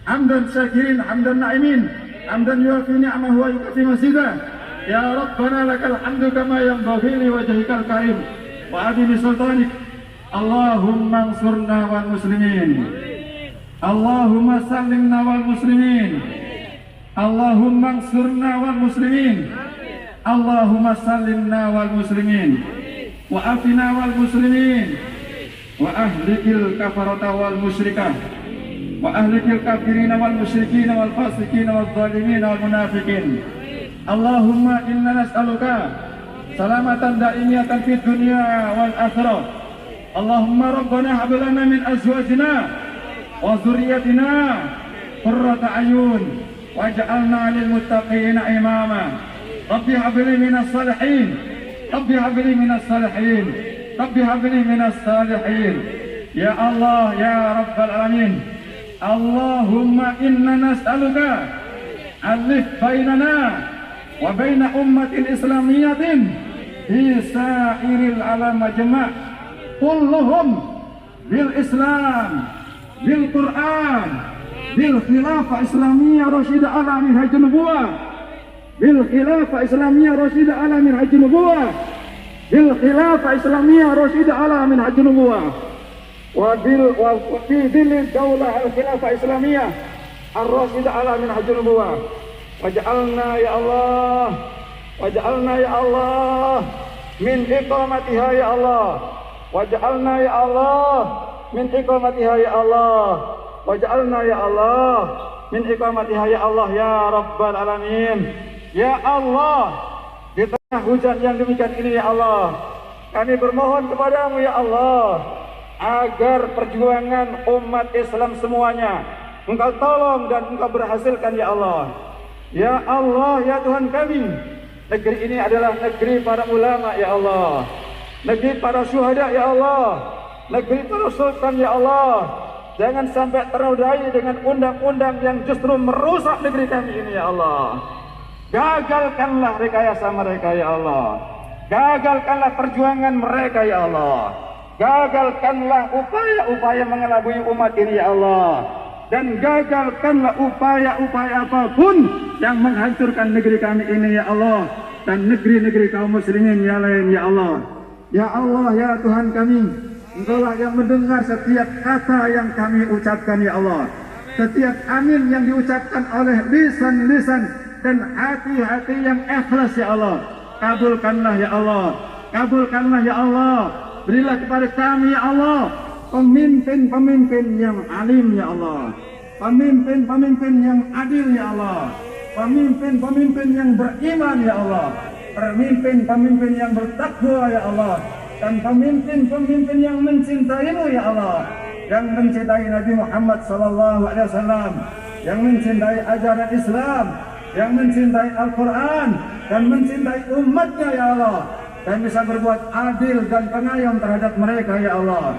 Hamdan syakirin, hamdan na'imin, hamdan yuafi ni'amahu wa yukafi masidah. Ya Rabbana lakal hamdu kama yanbaghi li wajhikal karim wa adimi sultanik. Allahumma ansurna wal muslimin. Allahumma sallimna wal muslimin. Allahumma ansurna wal muslimin. Allahumma sallimna wal muslimin. Wa afina wal muslimin. Wa ahlikil kafarata wal musyrikah. Wa ahlikil kafirina wal musyrikina wal fasikina wal zalimina wal munafikin. Allahumma inna nas'aluka salamatan da'imiyatan fid dunya wal akhirah. Allahumma rabbana hab lana min azwajina wa dzurriyyatina qurrata a'yun waj'alna lil muttaqina imama. Rabbi hab li minas salihin. Rabbi hab li minas salihin. Rabbi hab li minas salihin. Ya Allah ya rabbal alamin. Allahumma inna nas'aluka alif bainana wa baina ummatin islamiyatin fi sa'iril alam majma' kulluhum bil Islam bil Quran bil khilafah islamiyah rasyidah ala minhajun nubuwah, bil khilafah islamiyah rasyidah ala minhajun nubuwah, bil khilafah islamiyah rasyidah ala minhajun nubuwah, wa fi dhilli daulah al khilafah islamiyah ar-rasyidah ala minhajun nubuwah. Waj'alna ya Allah, waj'alna ya Allah min iqamatiha ya Allah, waj'alna ya Allah min iqamatiha ya Allah, waj'alna ya Allah min iqamatiha ya Allah ya Rabbal Alamin. Ya Allah, di tengah hujan yang demikian ini ya Allah, kami bermohon kepadamu ya Allah, agar perjuangan umat Islam semuanya Engkau tolong dan Engkau berhasilkan ya Allah. Ya Allah, ya Tuhan kami, negeri ini adalah negeri para ulama ya Allah, negeri para syuhada ya Allah, negeri para sultan ya Allah. Jangan sampai ternodai dengan undang-undang yang justru merusak negeri kami ini ya Allah. Gagalkanlah rekayasa mereka ya Allah, gagalkanlah perjuangan mereka ya Allah, gagalkanlah upaya-upaya mengelabui umat ini ya Allah, dan gagalkanlah upaya-upaya apapun yang menghancurkan negeri kami ini ya Allah, dan negeri-negeri kaum muslimin yang lain ya Allah. Ya Allah, ya Tuhan kami, Engkaulah yang mendengar setiap kata yang kami ucapkan ya Allah, setiap amin yang diucapkan oleh lisan-lisan dan hati-hati yang ikhlas ya Allah. Kabulkanlah ya Allah, kabulkanlah ya Allah. Berilah kepada kami ya Allah pemimpin-pemimpin yang alim ya Allah, pemimpin-pemimpin yang adil ya Allah, pemimpin-pemimpin yang beriman ya Allah, pemimpin-pemimpin yang bertakwa ya Allah, dan pemimpin-pemimpin yang mencintaimu ya Allah, yang mencintai Nabi Muhammad SAW, yang mencintai ajaran Islam, yang mencintai Al-Quran, dan mencintai umatnya ya Allah, dan bisa berbuat adil dan pengayom terhadap mereka ya Allah.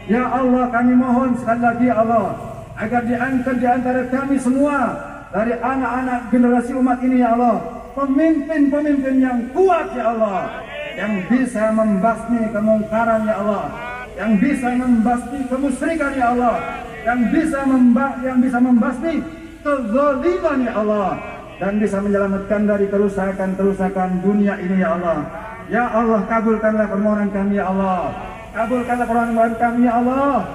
Ya Allah, kami mohon sekali lagi ya Allah, agar diangkat di antara kami semua dari anak-anak generasi umat ini ya Allah, pemimpin-pemimpin yang kuat ya Allah, yang bisa membasmi kemungkaran ya Allah, yang bisa membasmi kemusyrikan ya Allah, yang bisa membasmi kezaliman ya Allah, dan bisa menyelamatkan dari kerusakan-kerusakan dunia ini ya Allah. Ya Allah, kabulkanlah permohonan kami ya Allah, kabulkanlah permohonan kami ya Allah.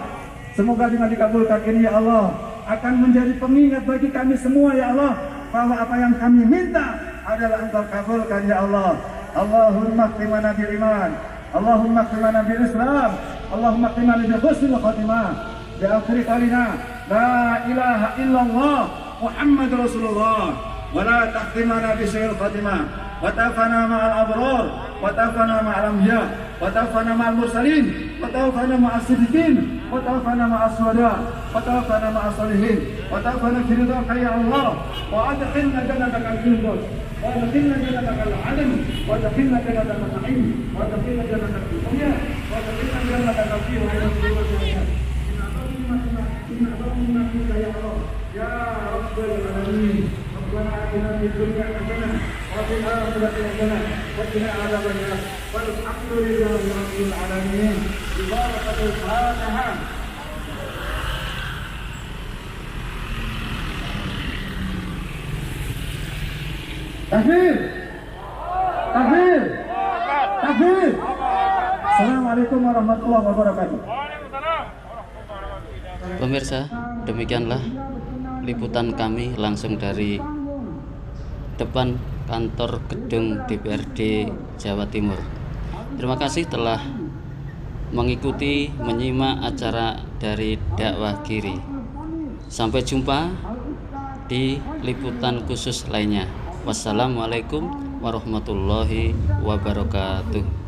Semoga dengan dikabulkan ini ya Allah akan menjadi pengingat bagi kami semua ya Allah, bahwa apa yang kami minta adalah Engkau kabulkan ya Allah. Allahumma qimana bil iman, Allahumma qimana bil Islam, Allahumma qimana bil husnul khatimah. Bi akhir qalina la ilaha illallah Muhammad Rasulullah, wa la tahtimana bi syai'il khatimah. وتوفنا مع الأبرار وتوفنا مع الأنبياء وتوفنا مع المرسلين وتوفنا مع الصديقين وتوفنا مع الشهداء وتوفنا مع الصالحين وتوفنا في رضاك يا الله وأدخلنا جنتك الفردوس وأدخلنا جنتك العدن وأدخلنا جنتك النعيم وأدخلنا جنتك الدنيا وأدخلنا جنتك في غير الدنيا إن أظلمنا فيك يا الله يا رب العالمين. ربنا آتنا في الدنيا حسنة وفي الآخرة حسنة وقنا عذاب النار والحمد لله رب العالمين. ببركة الفاتحة. Takbir, takbir, takbir. Assalamualaikum warahmatullahi wabarakatuh. Pemirsa, demikianlah liputan kami langsung dari depan kantor gedung DPRD Jawa Timur. Terima kasih telah mengikuti menyimak acara dari Dakwah Giri. Sampai jumpa di liputan khusus lainnya. Wassalamualaikum warahmatullahi wabarakatuh.